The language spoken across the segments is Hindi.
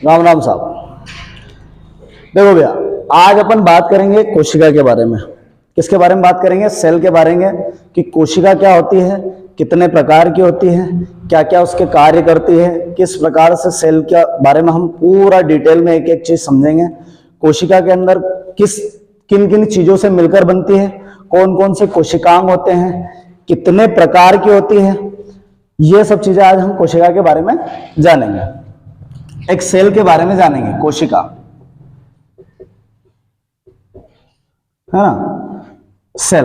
राम राम साहब। देखो भैया, आज अपन बात करेंगे कोशिका के बारे में। किसके बारे में बात करेंगे? सेल के बारे में, कि कोशिका क्या होती है, कितने प्रकार की होती है, क्या क्या उसके कार्य करती है, किस प्रकार से सेल के बारे में हम पूरा डिटेल में एक एक चीज समझेंगे। कोशिका के अंदर किन किन चीजों से मिलकर बनती है, कौन कौन से कोशिकांग होते हैं, कितने प्रकार की होती है, ये सब चीजें आज हम कोशिका के बारे में जानेंगे। एक सेल के बारे में जानेंगे, कोशिका है ना, सेल।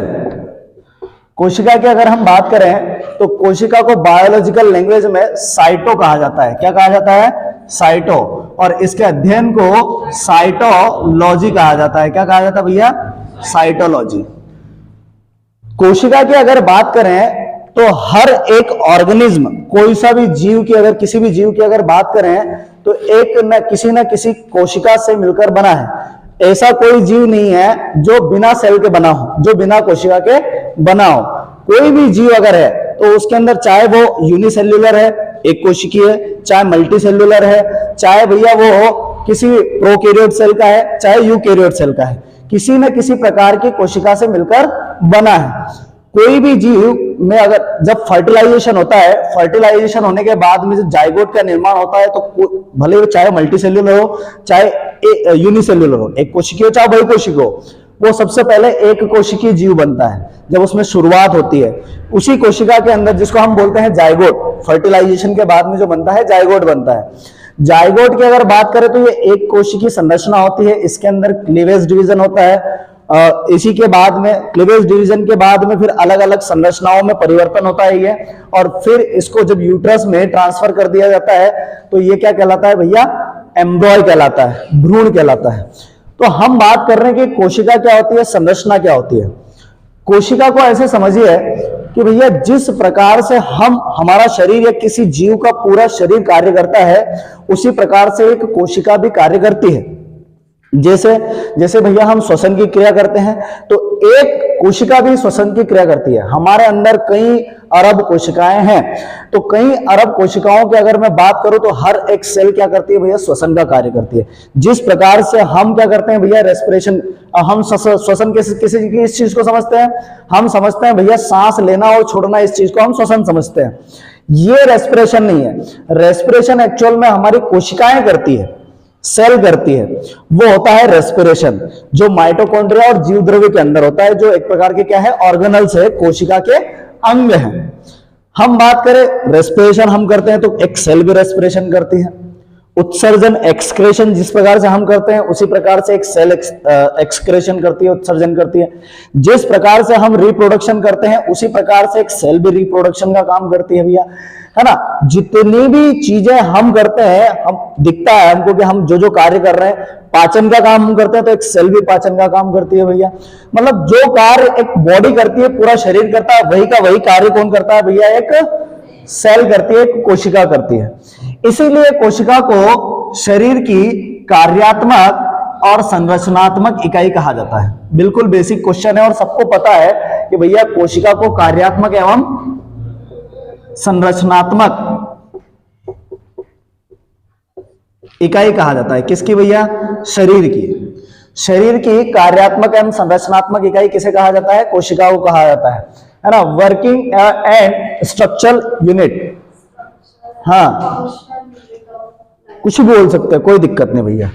कोशिका की अगर हम बात करें तो कोशिका को बायोलॉजिकल लैंग्वेज में साइटो कहा जाता है। क्या कहा जाता है? साइटो। और इसके अध्ययन को साइटोलॉजी कहा जाता है। क्या कहा जाता है भैया? साइटोलॉजी। कोशिका की अगर बात करें तो हर एक ऑर्गेनिज्म, कोई सा भी जीव की, अगर किसी भी जीव की अगर बात करें तो एक न किसी कोशिका से मिलकर बना है। ऐसा कोई जीव नहीं है जो बिना सेल के बना हो, जो बिना कोशिका के बना हो। कोई भी जीव अगर है तो उसके अंदर, चाहे वो यूनिसेल्युलर है, एक कोशिकीय है, चाहे मल्टीसेल्युलर है, चाहे भैया वो किसी प्रोकैरियोट सेल का है, चाहे यूकैरियोट सेल का है, किसी न किसी प्रकार की कोशिका से मिलकर बना है। कोई भी जीव में अगर जब फर्टिलाइजेशन होता है, फर्टिलाइजेशन होने के बाद में जब जाइगोट का निर्माण होता है, तो भले वो चाहे मल्टीसेल्युलर हो, चाहे यूनिसेल्युलर हो, एक कोशिकीय हो चाहे बहुकोशिकीय हो, वो सबसे पहले एक कोशिकीय जीव बनता है जब उसमें शुरुआत होती है। उसी कोशिका के अंदर, जिसको हम बोलते हैं जाइगोट, फर्टिलाइजेशन के बाद में जो बनता है जाइगोट बनता है। जाइगोट की अगर बात करें तो ये एक कोशिकीय संरचना होती है। इसके अंदर क्लीवेज डिवीजन होता है। इसी के बाद में, क्लीवेज डिवीजन के बाद में, फिर अलग अलग संरचनाओं में परिवर्तन होता है ये, और फिर इसको जब यूट्रस में ट्रांसफर कर दिया जाता है तो ये क्या कहलाता है भैया? एम्ब्रॉय कहलाता है, भ्रूण कहलाता है। तो हम बात कर रहे हैं कि कोशिका क्या होती है, संरचना क्या होती है। कोशिका को ऐसे समझिए कि भैया जिस प्रकार से हमारा शरीर या किसी जीव का पूरा शरीर कार्य करता है, उसी प्रकार से एक कोशिका भी कार्य करती है। जैसे भैया हम श्वसन की क्रिया करते हैं तो एक कोशिका भी श्वसन की क्रिया करती है। हमारे अंदर कई अरब कोशिकाएं हैं, तो कई अरब कोशिकाओं की अगर मैं बात करूं तो हर एक सेल क्या करती है भैया? श्वसन का कार्य करती है। जिस प्रकार से हम क्या करते हैं भैया? रेस्पिरेशन। हम श्वसन किसी इस चीज को समझते हैं, हम समझते हैं भैया सांस लेना और छोड़ना, इस चीज को हम श्वसन समझते हैं। ये रेस्पिरेशन नहीं है। रेस्पिरेशन एक्चुअल में हमारी कोशिकाएं करती है, सेल करती है। वो होता है रेस्पिरेशन, जो माइटोकॉन्ड्रिया और जीवद्रव्य के अंदर होता है, जो एक प्रकार के क्या है? ऑर्गेनल्स है, कोशिका के अंग हैं। हम बात करें रेस्पिरेशन हम करते हैं तो एक सेल भी रेस्पिरेशन करती है। उत्सर्जन, एक्सक्रेशन जिस प्रकार से हम करते हैं उसी प्रकार से एक सेल एक्सक्रेशन करती है, उत्सर्जन करती है। जिस प्रकार से हम रिप्रोडक्शन करते हैं उसी प्रकार से एक सेल भी रिप्रोडक्शन का काम करती है भैया, है ना। जितनी भी चीजें हम करते हैं, हम दिखता है हमको कि हम जो जो कार्य कर रहे हैं, पाचन का काम हम करते हैं तो एक सेल भी पाचन का काम करती है भैया। मतलब जो कार्य एक बॉडी करती है, पूरा शरीर करता है, वही का वही कार्य कौन करता है भैया? एक सेल करती है, एक कोशिका करती है। इसीलिए कोशिका को शरीर की कार्यात्मक और संरचनात्मक इकाई कहा जाता है। बिल्कुल बेसिक क्वेश्चन है और सबको पता है कि भैया कोशिका को कार्यात्मक एवं संरचनात्मक इकाई कहा जाता है। किसकी भैया? शरीर की। शरीर की कार्यात्मक एवं संरचनात्मक इकाई किसे कहा जाता है? कोशिका को कहा जाता है ना। Working and structural unit. हाँ, कुछ भी बोल सकते हैं, कोई दिक्कत नहीं भैया,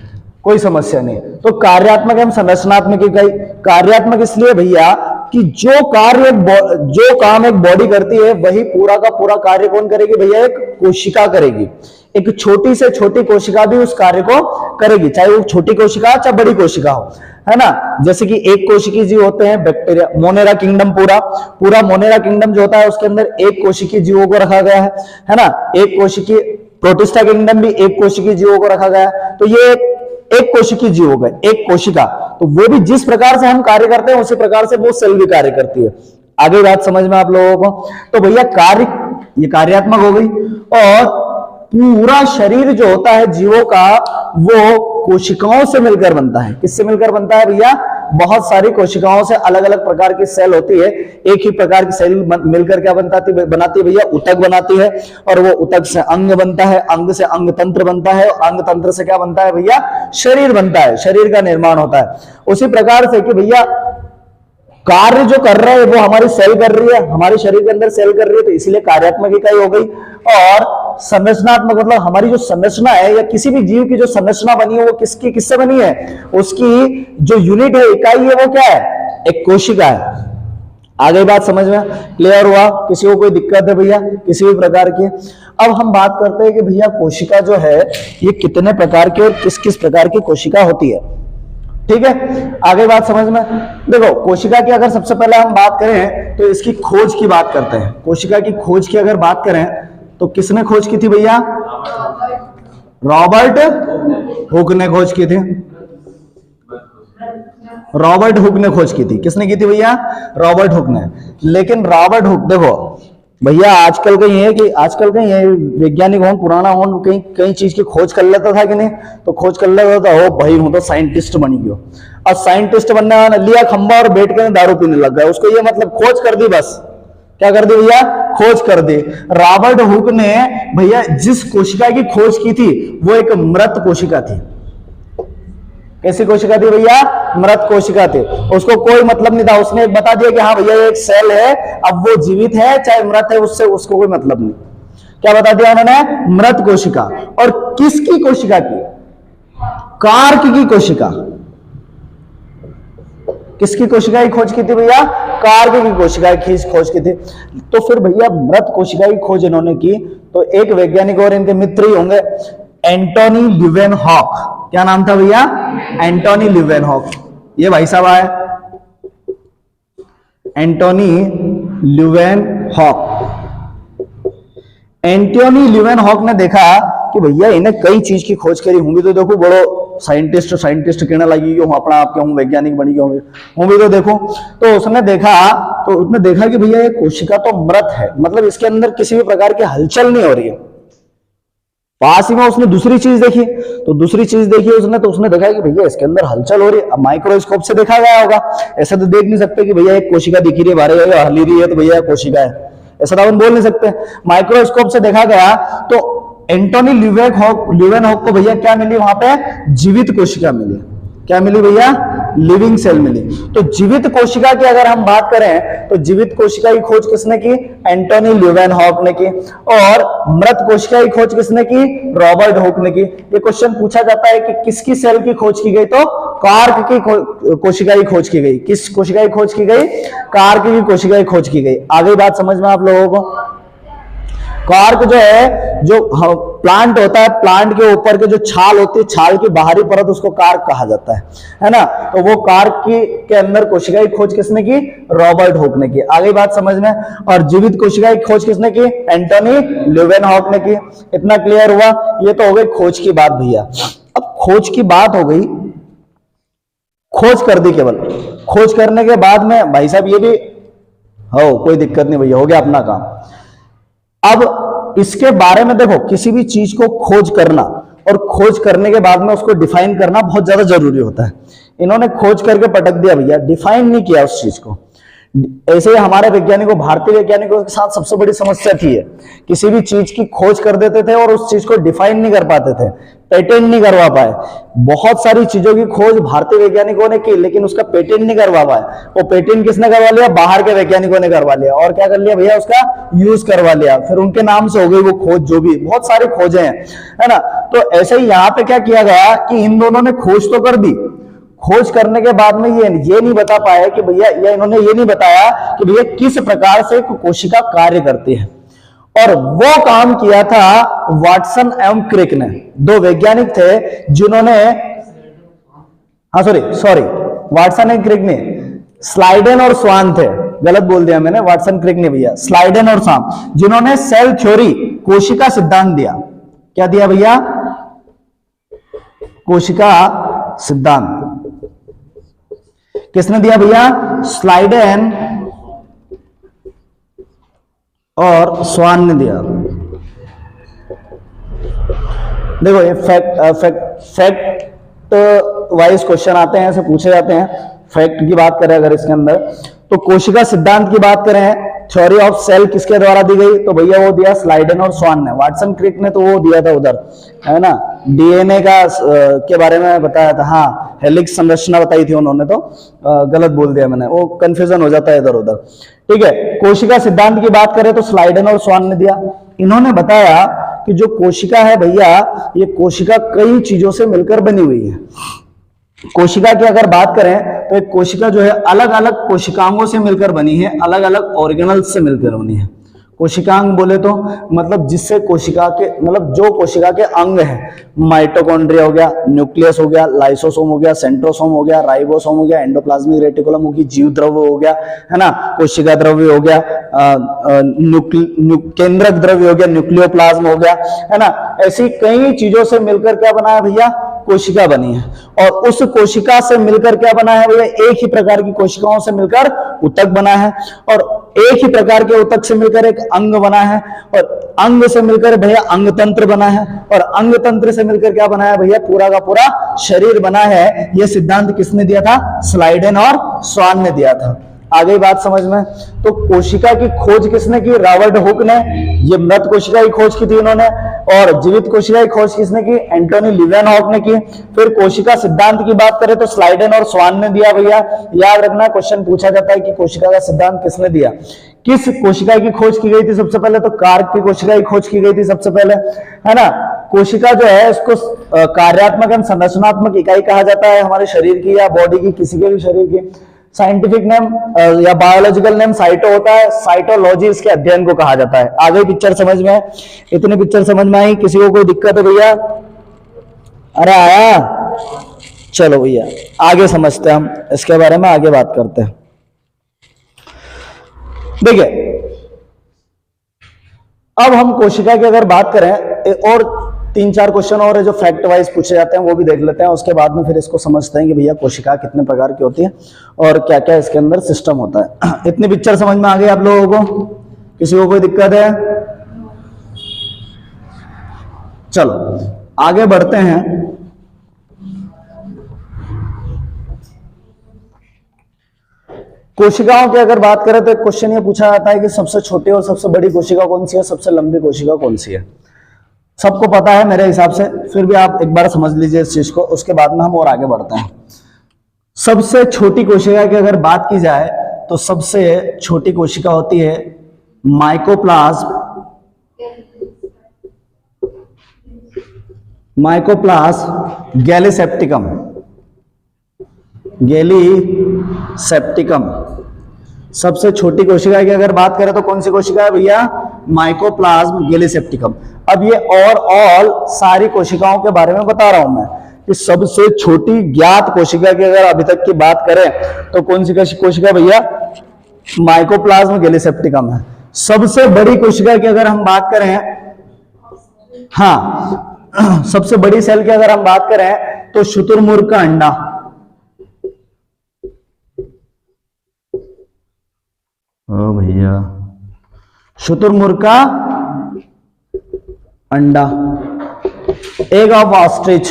कोई समस्या नहीं। तो कार्यात्मक एवं संरचनात्मक इकाई। कार्यात्मक इसलिए भैया कि जो काम एक बॉडी करती है, वही पूरा का पूरा कार्य कौन करेगी भैया? एक कोशिका करेगी। एक छोटी से छोटी कोशिका भी उस कार्य को करेगी, चाहे वो छोटी कोशिका चाहे बड़ी कोशिका हो, है ना। जैसे कि एक कोशिकीय जीव होते हैं बैक्टीरिया, मोनेरा किंगडम, पूरा मोनेरा किंगडम जो होता है उसके अंदर एक कोशिकीय जीवों को रखा गया है ना। एक कोशिकीय प्रोटिस्टा किंगडम भी एक कोशिकीय जीवों को रखा गया है। तो ये एक कोशिकीय जीव हो गए, एक कोशिका। तो वो भी जिस प्रकार से हम कार्य करते हैं उसी प्रकार से वो सेल भी कार्य करती है। आगे बात समझ में आप लोगों को? तो भैया ये कार्यात्मक हो गई। और पूरा शरीर जो होता है जीवों का, वो कोशिकाओं से मिलकर बनता है। किससे मिलकर बनता है भैया? बहुत सारी कोशिकाओं से अलग अलग प्रकार की सेल होती है, एक ही प्रकार की सेल मिलकर क्या बनाती है भैया, ऊतक बनाती है, और वो ऊतक से अंग बनता है, अंग से अंग तंत्र बनता है, अंग तंत्र से क्या बनता है भैया, शरीर बनता है, शरीर का निर्माण होता है। उसी प्रकार से कि भैया कार्य जो कर रहे हैं वो हमारी सेल कर रही है, हमारे शरीर के अंदर सेल कर रही है, तो इसीलिए कार्यात्मक इकाई हो गई। और संरचनात्मक मतलब हमारी जो संरचना है या किसी भी जीव की जो संरचना बनी है वो किससे बनी है, उसकी जो यूनिट है, इकाई है, वो क्या है, एक कोशिका है। आगे बात समझ में क्लियर हुआ? किसी को कोई दिक्कत है भैया किसी भी प्रकार की? अब हम बात करते हैं कि भैया कोशिका जो है ये कितने प्रकार की और किस किस प्रकार की कोशिका होती है। ठीक है, आगे बात समझ में। देखो कोशिका की अगर सबसे पहले हम बात करें तो इसकी खोज की बात करते हैं। कोशिका की खोज की अगर बात करें तो किसने खोज की थी भैया, रॉबर्ट हुक ने खोज की थी। रॉबर्ट हुक ने खोज की थी। किसने की थी भैया, रॉबर्ट हुक ने। लेकिन रॉबर्ट हुक देखो भैया आजकल का ये है कि आजकल का ये वैज्ञानिक हो पुराना हो कहीं कहीं चीज की खोज कर लेता था कि नहीं, तो खोज कर लेता था, ओ भाई हूं तो साइंटिस्ट बन गयो। और साइंटिस्ट बनने वाला लिया खंबा और बैठ कर दारू पीने लग गया। उसको ये मतलब खोज कर दी, बस क्या कर दी भैया, खोज कर दी। रॉबर्ट हुक ने भैया जिस कोशिका की खोज की थी वो एक मृत कोशिका थी। कैसी कोशिका थी भैया, मृत कोशिका थी। उसको कोई मतलब नहीं था, उसने एक बता दिया कि हाँ भैया एक सेल है, अब वो जीवित है चाहे मृत है उससे उसको कोई मतलब नहीं। क्या बता दिया उन्होंने, मृत कोशिका। और किसकी कोशिका की, कार्क की कोशिका। किसकी कोशिका की खोज की थी भैया, कार्क की कोशिका की खोज की थी। तो फिर भैया मृत कोशिका की खोज इन्होंने की तो एक वैज्ञानिक और इनके मित्र ही होंगे, एंटोनी ल्यूवेनहॉक। क्या नाम था भैया, एंटोनी ल्यूवेनहॉक। ये भाई साहब आए एंटोनी ल्यूवेनहॉक। एंटोनी ल्यूवेनहॉक ने देखा कि भैया इन्हें कई चीज की खोज करी होंगी, तो देखो बड़ो साइंटिस्ट कहने लगी कि अपना आप क्यों वैज्ञानिक बनी क्यों हूं भी, तो देखो तो उसने देखा कि भैया ये कोशिका तो मृत है, मतलब इसके अंदर किसी भी प्रकार की हलचल नहीं हो रही है। पास ही में उसने दूसरी चीज देखी, तो दूसरी चीज देखी उसने, तो उसने देखा कि भैया इसके अंदर हलचल हो रही है। अब माइक्रोस्कोप से देखा गया होगा, ऐसा तो देख नहीं सकते कि भैया एक कोशिका दिख रही है बारे हली रही है तो भैया कोशिका है, ऐसा तो हम बोल नहीं सकते। माइक्रोस्कोप से देखा गया तो एंटोनी ल्यूवेनहॉक को भैया क्या मिली, वहां पे जीवित कोशिका मिली। क्या मिली भैया, लिविंग सेल मिली। तो जीवित कोशिका की अगर हम बात करें तो जीवित कोशिका की खोज किसने की, एंटोनी ल्यूवेनहॉक ने की। और मृत कोशिका की खोज किसने की, रॉबर्ट हुक ने की। ये क्वेश्चन पूछा जाता है कि किसकी सेल की खोज की गई, तो कार्क की कोशिका की खोज की गई। किस कोशिका की खोज की गई, कार्क की कोशिका की खोज की गई। आगे बात समझ में आप लोगों को। कार्क जो है, जो प्लांट होता है, प्लांट के ऊपर के जो छाल होती है, छाल की बाहरी परत, उसको कार्क कहा जाता है ना। तो वो कार्क के अंदर कोशिका की खोज किसने की, रॉबर्ट हुक ने की। आगे बात समझ में। और जीवित कोशिका की खोज किसने की, एंटोनी ल्यूवेनहॉक ने की। इतना क्लियर हुआ। ये तो हो गई खोज की बात भैया। अब खोज की बात हो गई, खोज कर दी केवल। खोज करने के बाद में भाई साहब ये भी हो कोई दिक्कत नहीं भैया, हो गया अपना काम। अब इसके बारे में देखो, किसी भी चीज को खोज करना और खोज करने के बाद में उसको डिफाइन करना बहुत ज्यादा जरूरी होता है। इन्होंने खोज करके पटक दिया भैया, डिफाइन नहीं किया उस चीज को। ऐसे ही हमारे वैज्ञानिकों, भारतीय वैज्ञानिकों के साथ सबसे बड़ी समस्या थी है, किसी भी चीज की खोज कर देते थे और उस चीज को डिफाइन नहीं कर पाते थे, पेटेंट नहीं करवा पाए। बहुत सारी चीजों की खोज भारतीय वैज्ञानिकों ने की लेकिन उसका पेटेंट नहीं करवा पाए। वो पेटेंट किसने करवा लिया, बाहर के वैज्ञानिकों ने करवा लिया। और क्या कर लिया भैया, उसका यूज करवा लिया, फिर उनके नाम से हो गई वो खोज। जो भी बहुत सारी खोजें हैं, है ना। तो ऐसे ही यहाँ पे क्या किया गया कि इन दोनों ने खोज तो कर दी, खोज करने के बाद में ये नहीं बता पाया कि भैया, या इन्होंने ये नहीं बताया कि भैया किस प्रकार से कोशिका कार्य करती है। और वो काम किया था वाटसन एवं क्रिक ने। दो वैज्ञानिक थे जिन्होंने, सॉरी वाटसन एवं क्रिक ने, स्लाइडेन और स्वान थे, गलत बोल दिया मैंने, वाटसन क्रिक ने भैया, स्लाइडेन और स्वान, जिन्होंने सेल थ्योरी, कोशिका सिद्धांत दिया। क्या दिया भैया, कोशिका सिद्धांत। किसने दिया भैया, स्लाइडेन और स्वान ने दिया। देखो ये फैक्ट वाइज क्वेश्चन आते हैं, ऐसे पूछे जाते हैं। फैक्ट की बात करें अगर इसके अंदर, तो कोशिका सिद्धांत की बात करें, थ्योरी ऑफ सेल किसके द्वारा दी गई, तो भैया वो दिया स्लाइडेन और स्वान ने। वाटसन क्रिक ने तो वो दिया था उधर, है ना, डीएनए का के बारे में बताया था, हाँ हेलिक्स संरचना बताई थी उन्होंने, तो गलत बोल दिया मैंने, वो कंफ्यूजन हो जाता है इधर उधर। ठीक है, कोशिका सिद्धांत की बात करें तो स्लाइडेन और स्वान ने दिया। इन्होंने बताया कि जो कोशिका है भैया, ये कोशिका कई चीजों से मिलकर बनी हुई है। कोशिका की अगर बात करें तो एक कोशिका जो है अलग अलग कोशिकांगों से मिलकर बनी है, अलग अलग ऑर्गेनल्स से मिलकर बनी है। कोशिकांग बोले तो मतलब जिससे कोशिका के मतलब जो कोशिका के अंग हैं, माइटोकॉन्ड्रिया हो गया, न्यूक्लियस हो गया, लाइसोसोम हो गया, सेंट्रोसोम हो गया, राइबोसोम हो गया, एंडोप्लाज्मिक रेटिकुलम हो गया, जीव द्रव्य हो गया, है ना, कोशिका द्रव्य हो गया, केंद्रक द्रव्य हो गया, न्यूक्लियोप्लाज्म हो गया, है ना, ऐसी कई चीजों से मिलकर क्या बना है भैया, कोशिका बनी है। और उस कोशिका से मिलकर क्या बना है भैया, एक ही प्रकार की कोशिकाओं से मिलकर ऊतक बना है, और एक ही प्रकार के ऊतक से मिलकर एक अंग बना है, और अंग से मिलकर भैया अंग तंत्र बना है, और अंग तंत्र से मिलकर क्या बना है भैया, पूरा का पूरा शरीर बना है। यह सिद्धांत किसने दिया था, स्लाइडेन और स्वान ने दिया था। आ गई बात समझ में। तो कोशिका की खोज किसने की, रॉबर्ट हुक ने। ये मृत कोशिका की खोज की थी उन्होंने, और जीवित कोशिका की खोज किसने की, एंटोनी लीवेनहॉक ने की। फिर कोशिका सिद्धांत की बात करें तो स्लाइडेन और स्वान ने दिया भैया। याद रखना, क्वेश्चन पूछा जाता है कि कोशिका का सिद्धांत किसने दिया। किस कोशिका की खोज की गई थी सबसे पहले, तो कार्क की कोशिका की खोज की गई थी सबसे पहले, है ना। कोशिका जो है उसको कार्यात्मक एवं संरचनात्मक इकाई कहा जाता है हमारे शरीर की या बॉडी की, किसी के भी शरीर की। साइंटिफिक नेम या बायोलॉजिकल नेम साइटो होता है, साइटोलॉजी इसके अध्ययन को कहा जाता है। आगे पिक्चर समझ में, इतनी पिक्चर समझ में आई, किसी को कोई दिक्कत है भैया, अरे आया, चलो भैया आगे समझते हैं, हम इसके बारे में आगे बात करते हैं। देखिए अब हम कोशिका की अगर बात करें, और 3-4 क्वेश्चन और है जो फैक्ट वाइज पूछे जाते हैं, वो भी देख लेते हैं। उसके बाद में फिर इसको समझते हैं कि भैया कोशिका कितने प्रकार की होती है और क्या क्या इसके अंदर सिस्टम होता है। इतनी पिक्चर समझ में आ गई आप लोगों को, किसी को कोई दिक्कत है? चलो आगे बढ़ते हैं। कोशिकाओं की अगर बात करें तो एक क्वेश्चन ये पूछा जाता है कि सबसे छोटी और सबसे बड़ी कोशिका कौन सी है, सबसे लंबी कोशिका कौन सी है। सबको पता है मेरे हिसाब से, फिर भी आप एक बार समझ लीजिए इस चीज को, उसके बाद में हम और आगे बढ़ते हैं। सबसे छोटी कोशिका की अगर बात की जाए तो सबसे छोटी कोशिका होती है माइकोप्लाज्म, माइकोप्लाज्म गैलीसेप्टिकम, गैलीसेप्टिकम। सबसे छोटी कोशिका की अगर बात करें तो कौन सी कोशिका है भैया, माइकोप्लाज्म गैलीसेप्टिकम। अब ये और सारी कोशिकाओं के बारे में बता रहा हूं मैं कि सबसे छोटी ज्ञात कोशिका की अगर अभी तक की बात करें तो कौन सी कोशिका भैया, माइकोप्लाज्म गैलीसेप्टिकम है। सबसे बड़ी कोशिका की अगर हम बात करें, हाँ सबसे बड़ी सेल की अगर हम बात करें तो शुतुरमुर्ग का अंडा, ओ भैया शुतुरमुर्ग का अंडा, एग ऑफ ऑस्ट्रिच।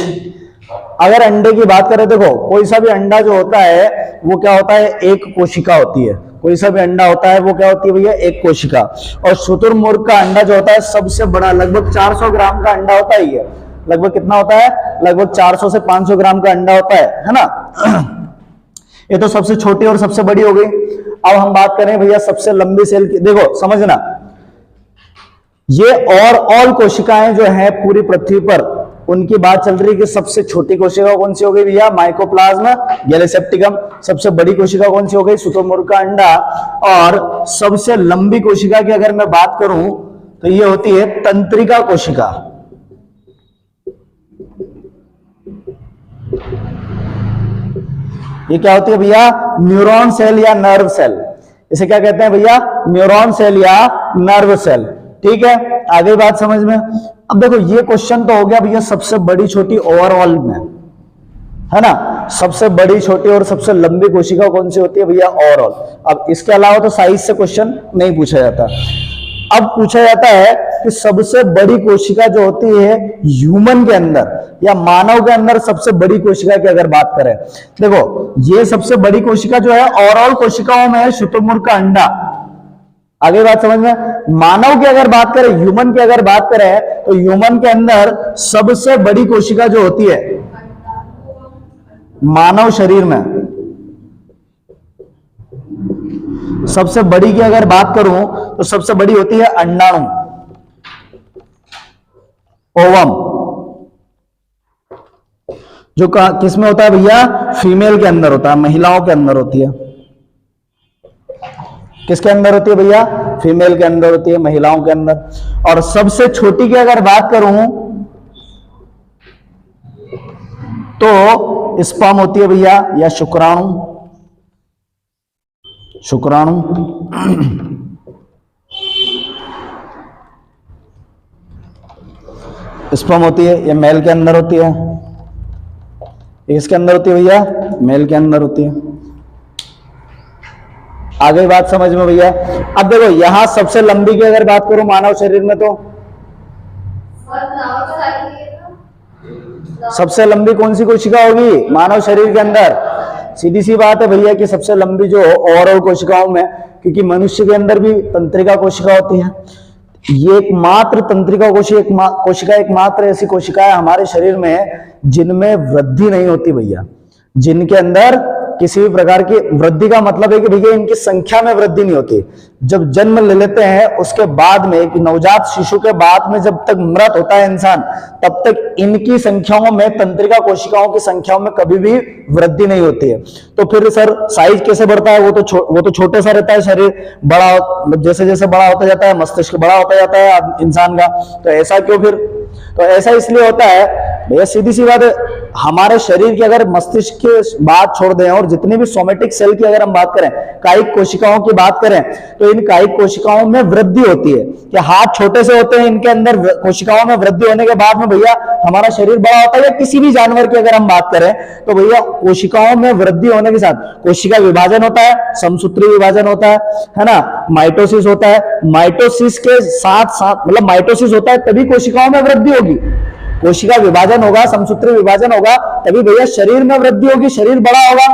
अगर अंडे की बात करें, देखो कोई सा भी अंडा जो होता है वो क्या होता है, एक कोशिका होती है। कोई सा भी अंडा होता है वो क्या होती है भैया, एक कोशिका। और शुतुरमुर्ग का अंडा जो होता है सबसे बड़ा, लगभग 400 ग्राम का अंडा होता है। ये लगभग कितना होता है, लगभग 400 से 500 ग्राम का अंडा होता है ना। ये तो सबसे छोटी और सबसे बड़ी हो गई। अब हम बात करें भैया सबसे लंबी सेल की। देखो समझना, ये और कोशिकाएं जो है पूरी पृथ्वी पर, उनकी बात चल रही है कि सबसे छोटी कोशिका कौन सी हो गई भैया, माइकोप्लाज्म गैलीसेप्टिकम। सबसे बड़ी कोशिका कौन सी हो गई, शुतुरमुर्ग का अंडा। और सबसे लंबी कोशिका की अगर मैं बात करूं तो ये होती है तंत्रिका कोशिका। ये क्या होती है भैया, न्यूरॉन सेल या नर्व सेल। इसे क्या कहते हैं भैया, न्यूरॉन सेल या नर्व सेल। ठीक है, आगे बात समझ में। अब देखो ये क्वेश्चन तो हो गया भैया सबसे बड़ी छोटी ओवरऑल में, है ना। सबसे बड़ी छोटी और सबसे लंबी कोशिका कौन सी होती है भैया, ओवरऑल। अब इसके अलावा तो साइज से क्वेश्चन नहीं पूछा जाता। अब पूछा जाता है कि सबसे बड़ी कोशिका जो होती है ह्यूमन के अंदर या मानव के अंदर, सबसे बड़ी कोशिका की अगर बात करें, देखो ये सबसे बड़ी कोशिका जो है ओवरऑल कोशिकाओं में है शुतुरमुर्ग का अंडा। आगे बात समझ में। मानव की अगर बात करें, ह्यूमन की अगर बात करें, तो ह्यूमन के अंदर सबसे बड़ी कोशिका जो होती है मानव शरीर में, सबसे बड़ी की अगर बात करूं तो सबसे बड़ी होती है अंडाणु, ओवम, जो किस में होता है भैया? फीमेल के अंदर होता है, महिलाओं के अंदर होती है। किसके अंदर होती है भैया? फीमेल के अंदर होती है, महिलाओं के अंदर। और सबसे छोटी की अगर बात करूं तो स्पर्म होती है भैया, या शुक्राणु, शुक्राणु। स्पर्म होती है, ये मेल के अंदर होती है। इसके अंदर होती है भैया, मेल के अंदर होती है। आगे बात समझ में भैया। अब देखो यहां सबसे लंबी की अगर बात करूं मानव शरीर में, तो सबसे लंबी कौन सी कोशिका होगी मानव शरीर के अंदर? सीधी सी बात है भैया कि सबसे लंबी जो ओवरऑल कोशिकाओं में, क्योंकि मनुष्य के अंदर भी तंत्रिका कोशिका होती है, ये एकमात्र तंत्रिका कोशिका एकमात्र ऐसी कोशिका है हमारे शरीर में जिनमें वृद्धि नहीं होती भैया, जिनके अंदर किसी भी प्रकार की वृद्धि का मतलब है कि भैया इनकी संख्या में वृद्धि नहीं होती। जब जन्म ले लेते हैं उसके बाद में, एक नवजात शिशु के बाद में जब तक मृत होता है इंसान, तब तक इनकी संख्याओं में, तंत्रिका कोशिकाओं की संख्याओं में कभी भी वृद्धि नहीं होती है। तो फिर सर साइज कैसे बढ़ता है? वो तो छोटे सा रहता है शरीर, बड़ा जैसे जैसे बड़ा होता जाता है मस्तिष्क बड़ा होता जाता है इंसान का। तो ऐसा क्यों फिर? तो ऐसा इसलिए होता है भैया, सीधी सी बात है, हमारे शरीर की अगर मस्तिष्क की बात छोड़ दें और जितनी भी सोमेटिक सेल की अगर हम बात करें, कायिक कोशिकाओं की बात करें, तो इन कायिक कोशिकाओं में वृद्धि होती है कि हाथ छोटे से होते हैं, इनके अंदर कोशिकाओं में वृद्धि होने के बाद में भैया हमारा शरीर बड़ा होता है। या किसी भी जानवर की अगर हम बात करें तो भैया कोशिकाओं में वृद्धि होने के साथ कोशिका विभाजन होता है, समसूत्री विभाजन होता है ना, माइटोसिस होता है। माइटोसिस के साथ साथ, मतलब माइटोसिस होता है तभी कोशिकाओं में वृद्धि होगी, कोशिका विभाजन होगा, समसूत्री विभाजन होगा, तभी भैया शरीर में वृद्धि होगी, शरीर बड़ा होगा।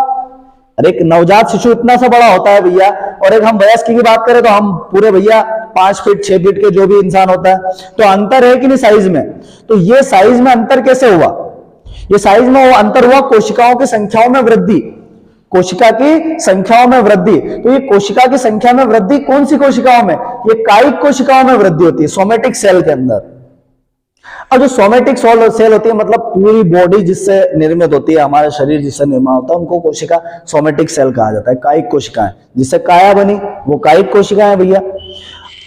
अरे एक नवजात शिशु इतना सा बड़ा होता है भैया, और एक हम वयस्क की बात करें तो हम पूरे भैया 5 फीट 6 फीट के जो भी इंसान होता है। तो अंतर है कि नहीं साइज में? तो ये साइज में अंतर कैसे हुआ? ये साइज में वो अंतर हुआ कोशिकाओं की संख्याओं में वृद्धि, कोशिका की संख्याओं में वृद्धि। तो ये कोशिका की संख्या में वृद्धि कौन सी कोशिकाओं में? ये कायिक कोशिकाओं में वृद्धि होती है, सोमेटिक सेल के अंदर। अब जो सोमेटिक सेल होती है, मतलब पूरी बॉडी जिससे निर्मित होती है, हमारे शरीर जिससे निर्माण होता है, उनको कोशिका सोमेटिक सेल कहा जाता है। कायिक कोशिकाएं जिससे काया बनी, वो कायिक कोशिकाएं भैया।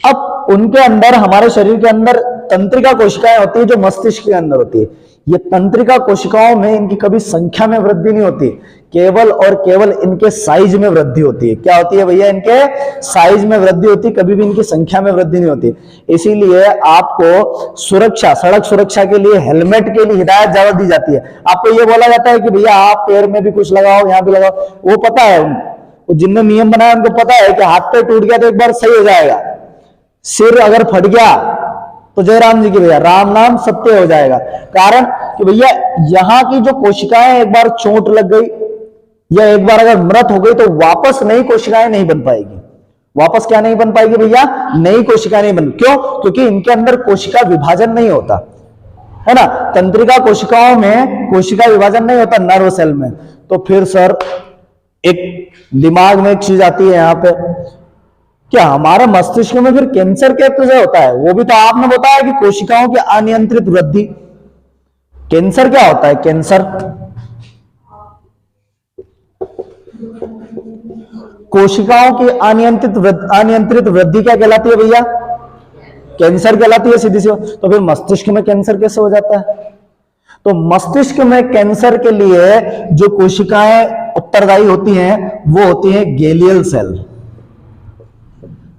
अब उनके अंदर, हमारे शरीर के अंदर तंत्रिका कोशिकाएं होती है जो मस्तिष्क के अंदर होती है। ये तंत्रिका कोशिकाओं में इनकी कभी संख्या में वृद्धि नहीं होती, केवल और केवल इनके साइज में वृद्धि होती है। क्या होती है भैया? इनके साइज में वृद्धि होती है, कभी भी इनकी संख्या में वृद्धि नहीं होती। इसीलिए आपको सुरक्षा, सड़क सुरक्षा के लिए हेलमेट के लिए हिदायत ज्यादा दी जाती है। आपको ये बोला जाता है कि भैया आप पैर में भी कुछ लगाओ, यहां भी लगाओ। वो पता है, वो जिनने नियम बनाया उनको पता है कि हाथ पे टूट गया तो एक बार सही हो जाएगा, सिर अगर फट गया तो जयराम जी की भैया राम नाम सत्य हो जाएगा। कारण कि भैया यहां की जो कोशिकाएं एक बार चोट लग गई या एक बार अगर मृत हो गई तो वापस नई कोशिकाएं नहीं बन पाएगी। वापस क्या नहीं बन पाएगी भैया? नई कोशिका नहीं बन। क्यों? क्योंकि इनके अंदर कोशिका विभाजन नहीं होता है ना। तंत्रिका कोशिकाओं में कोशिका विभाजन नहीं होता, नर्व सेल में। तो फिर सर एक दिमाग में एक चीज आती है यहां पे, क्या हमारा मस्तिष्क में फिर कैंसर कैसे होता है? वो भी तो आपने बताया कि कोशिकाओं की अनियंत्रित वृद्धि। कैंसर क्या होता है? कैंसर कोशिकाओं की अनियंत्रित वृद्धि क्या कहलाती है भैया? कैंसर कहलाती है, सीधी सी। तो फिर मस्तिष्क में कैंसर कैसे हो जाता है? तो मस्तिष्क में कैंसर के लिए जो कोशिकाएं उत्तरदायी होती हैं वो होती हैं गैलियल सेल।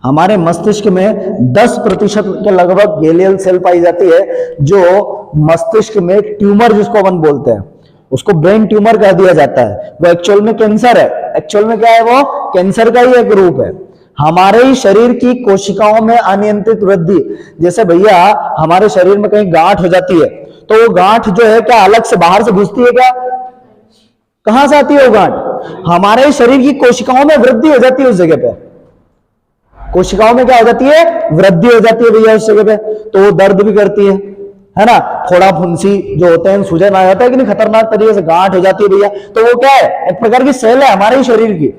हमारे मस्तिष्क में 10% के लगभग गैलियल सेल पाई जाती है, जो मस्तिष्क में ट्यूमर जिसको अपन बोलते हैं, उसको ब्रेन ट्यूमर कह दिया जाता है। वो एक्चुअल में कैंसर है। एक्चुअल में क्या है? वो कैंसर का ही एक रूप है। हमारे ही शरीर की कोशिकाओं में अनियंत्रित वृद्धि, जैसे भैया हमारे शरीर में कहीं गांठ हो जाती है तो वो गांठ जो है क्या अलग से बाहर से घुसती है क्या? कहां से आती है वो गांठ? हमारे ही शरीर की कोशिकाओं में वृद्धि हो जाती है उस जगह पे, कोशिकाओं में क्या हो जाती है? वृद्धि हो जाती है भैया उस जगह पे, तो वो दर्द भी करती है ना? फोड़ा फुंसी जो होते हैं, सूजन आ जाता है कि नहीं, खतरनाक तरीके से गांठ हो जाती है भैया, तो वो क्या है? एक प्रकार की सेल है हमारे ही शरीर की।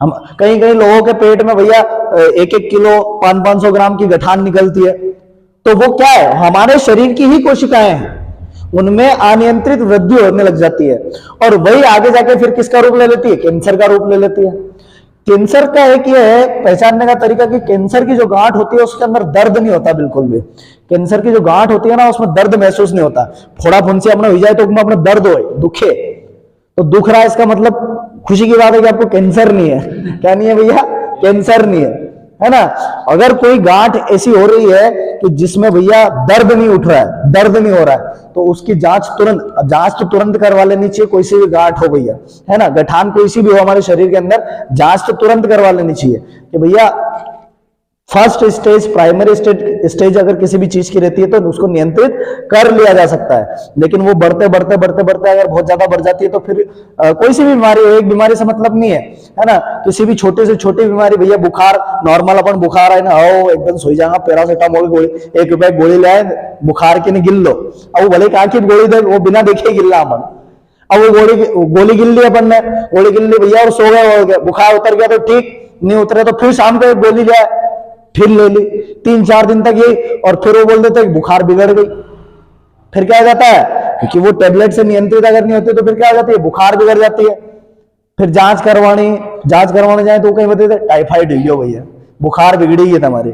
हम कहीं कहीं लोगों के पेट में भैया 1-1 किलो 500-500 ग्राम की गठान निकलती है, तो वो क्या है? हमारे शरीर की ही कोशिकाएं हैं, उनमें अनियंत्रित वृद्धि होने लग जाती है और वही आगे जाके फिर किसका रूप ले लेती है? कैंसर का रूप ले लेती है। कैंसर का एक ये है पहचानने का तरीका कि कैंसर की जो गांठ होती है उसके अंदर दर्द नहीं होता बिल्कुल भी। कैंसर की जो गांठ होती है ना उसमें दर्द महसूस नहीं होता। फोड़ा फुंसी अपने हो जाए तो अपने दर्द हो, दुखे, तो दुख रहा है इसका मतलब खुशी की बात है कि आपको कैंसर नहीं है। क्या नहीं है भैया? कैंसर नहीं है ना? अगर कोई गांठ ऐसी हो रही है कि जिसमें भैया दर्द नहीं उठ रहा है, दर्द नहीं हो रहा है, तो उसकी जांच तो तुरंत करवा लेनी चाहिए। कोई सी भी गांठ हो भैया, है ना, गठान कोई सी भी हो हमारे शरीर के अंदर, जांच तो तुरंत करवा लेनी चाहिए कि भैया फर्स्ट स्टेज, प्राइमरी स्टेज अगर किसी भी चीज की रहती है तो उसको नियंत्रित कर लिया जा सकता है। लेकिन वो बढ़ते अगर बहुत ज्यादा बढ़ जाती है तो फिर कोई सी भी बीमारी हो, एक बीमारी से मतलब नहीं है ना? किसी भी छोटे से छोटी बीमारी, भैया बुखार, नॉर्मल अपन बुखार है ना, आओ एकदम सोई जाएगा, पैरासिटामोल गोली 1 रुपए गोली लाए बुखार की नहीं गिल लो, अब भले कहा की गोली दे, वो बिना देखे गिल रहा अपन, अब वो गोली गिल ली अपन ने, गोली गिल ली भैया और सो गए, हो गया, बुखार उतर गया तो ठीक, नहीं उतरे तो फिर शाम को एक गोली लिया, फिर ले ली, 3-4 दिन तक ये, और फिर वो बोल देते बुखार बिगड़ गई। फिर क्या हो जाता है? क्योंकि वो टेबलेट से नियंत्रित अगर नहीं होती तो फिर क्या हो जाती है? बुखार बिगड़ जाती है। फिर जांच करवाने जाए तो कहीं बताते टाइफाइड हो गया भैया, बुखार बिगड़ी है तुम्हारी,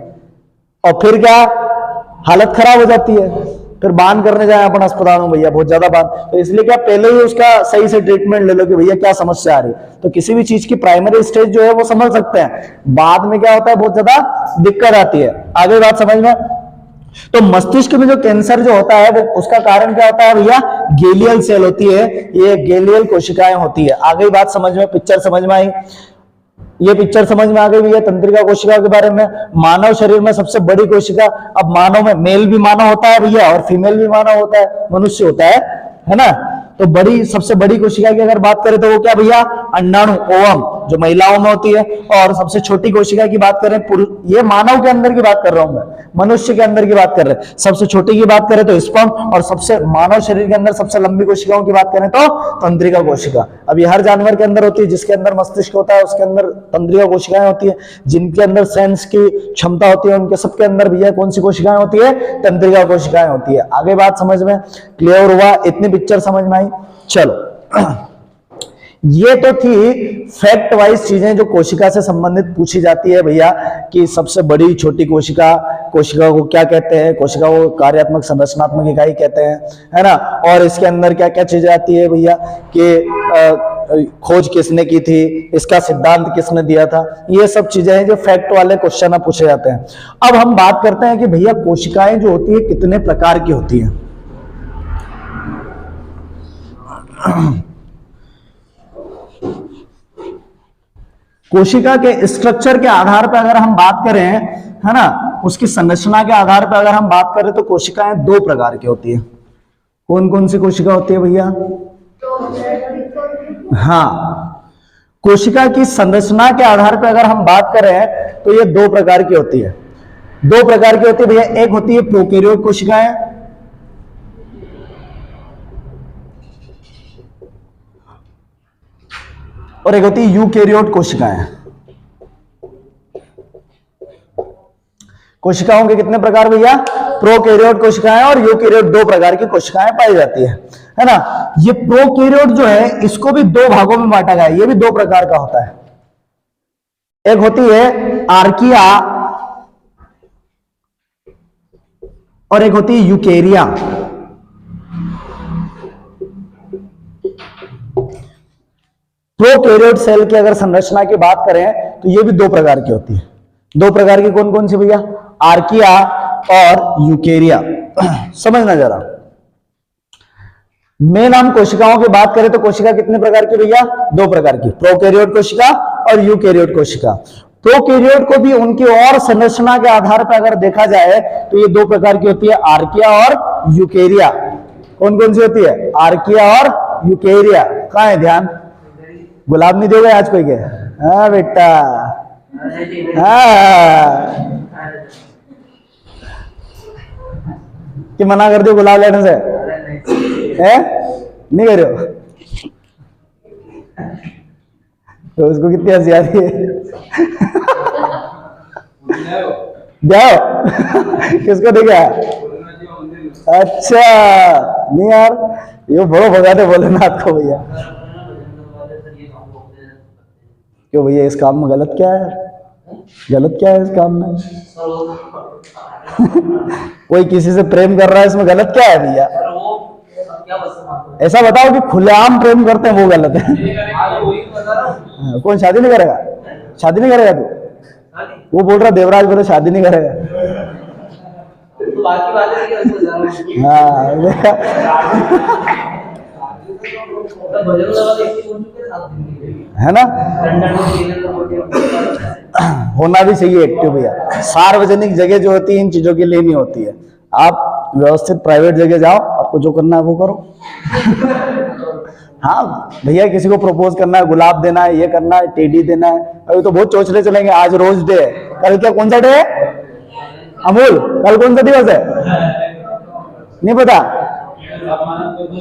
और फिर क्या हालत खराब हो जाती है। फिर बांध करने जाए अपन अस्पताल में भैया, बहुत ज्यादा बांध, तो इसलिए क्या पहले ही उसका सही से ट्रीटमेंट ले लो कि भैया क्या समस्या आ रही है। तो किसी भी चीज की प्राइमरी स्टेज जो है वो समझ सकते हैं, बाद में क्या होता है बहुत ज्यादा दिक्कत आती है। आगे बात समझ में? तो मस्तिष्क में जो कैंसर जो होता है वो उसका कारण क्या होता है भैया? गैलियल सेल होती है, ये गैलियल कोशिकाएं होती है। आगे बात समझ में, पिक्चर समझ में आई? ये पिक्चर समझ में आ गई भैया तंत्रिका कोशिका के बारे में। मानव शरीर में सबसे बड़ी कोशिका, अब मानव में मेल भी मानव होता है भैया और फीमेल भी मानव होता है, मनुष्य होता है ना? तो सबसे बड़ी कोशिका की अगर बात करें तो वो क्या भैया? अंडाणु, ओवम, जो महिलाओं में होती है। और सबसे छोटी कोशिका की बात करें, ये मानव के अंदर की बात कर रहा हूं मैं, मनुष्य के अंदर की बात कर रहे हैं। सबसे छोटी की बात करें तो स्पर्म, और सबसे मानव शरीर के अंदर सबसे लंबी कोशिकाओं की बात करें तो तंत्रिका कोशिका। अब ये हर जानवर के अंदर होती है, जिसके अंदर मस्तिष्क होता है उसके अंदर तंत्रिका कोशिकाएं होती है, जिनके अंदर सेंस की क्षमता होती है उनके सबके अंदर भैया कौन सी कोशिकाएं होती है? तंत्रिका कोशिकाएं होती है। आगे बात समझ में क्लियर हुआ? इतनी पिक्चर समझ में आई? चलो, ये तो थी फैक्ट वाइज चीजें जो कोशिका से संबंधित पूछी जाती है भैया, कि सबसे बड़ी छोटी कोशिका को क्या कहते हैं, कोशिका को कार्यात्मक संरचनात्मक इकाई कहते हैं, है ना? और इसके अंदर क्या क्या चीजें आती है भैया, कि खोज किसने की थी, इसका सिद्धांत किसने दिया था, ये सब चीजें हैं जो फैक्ट वाले क्वेश्चन पूछे जाते हैं। अब हम बात करते हैं कि भैया कोशिकाएं जो होती है कितने प्रकार की होती है। कोशिका के स्ट्रक्चर के आधार पर अगर हम बात करें, है ना, उसकी संरचना के आधार पर अगर हम बात करें तो कोशिकाएं 2 प्रकार की होती है। कौन कौन सी कोशिका होती है भैया? हाँ, कोशिका की संरचना के आधार पर अगर हम बात करें तो ये 2 प्रकार की होती है। 2 प्रकार की होती है भैया, एक होती है प्रोकैरियोट कोशिकाएं, और एक होती है यूकैरियोट कोशिकाएं। कोशिकाओं के कितने प्रकार भैया? प्रोकैरियोट कोशिकाएं और यूकैरियोट, 2 प्रकार की कोशिकाएं पाई जाती है ना? ये प्रोकैरियोट जो है इसको भी 2 भागों में बांटा गया है, ये भी 2 प्रकार का होता है। एक होती है आर्किया और एक होती है यूकेरिया। प्रोकैरियोट सेल की अगर संरचना की बात करें तो ये भी 2 प्रकार की होती है। 2 प्रकार की कौन कौन सी भैया? आर्किया और यूकेरिया। समझना जरा, मेन हम कोशिकाओं की बात करें तो कोशिका कितने प्रकार की भैया? 2 प्रकार की, प्रोकैरियोट कोशिका और यूकैरियोट कोशिका। प्रोकैरियोट को भी उनकी और संरचना के आधार पर अगर देखा जाए तो ये दो प्रकार की होती है, आर्किया और यूकेरिया। कौन कौन सी होती है? आर्किया और यूकेरिया। कहाँ है ध्यान? गुलाब नहीं दोगे आज कोई के? हाँ बेटा, हाँ कि मना कर दियो गुलाब लेने से? है नहीं कर रहे हो? तो उसको कितनी हंसी आती है? जाओ किसको देखा? अच्छा नहीं यार, ये बड़ो भगाते भोलेनाथ को भैया। क्यों भैया, इस काम में गलत क्या है? गलत क्या है इस काम में? कोई किसी से प्रेम कर रहा है, इसमें गलत क्या है भैया? ऐसा बताओ कि खुलेआम प्रेम करते हैं वो गलत है। कौन शादी नहीं करेगा? शादी नहीं करेगा तू? वो बोल रहा देवराज बोले शादी नहीं करेगा। हाँ है ना, होना भी चाहिए एक्टिव भैया। सार्वजनिक जगह जो होती है इन चीजों के लिए नहीं होती है। आप व्यवस्थित प्राइवेट जगह जाओ, आपको जो करना है वो करो। हाँ भैया, किसी को प्रपोज करना है, गुलाब देना है, ये करना है, टेडी देना है, अभी तो बहुत चोचले चलेंगे। आज रोज डे है, कल क्या कौन सा डे है? अमूल, कल कौन सा दिवस है? नहीं पता?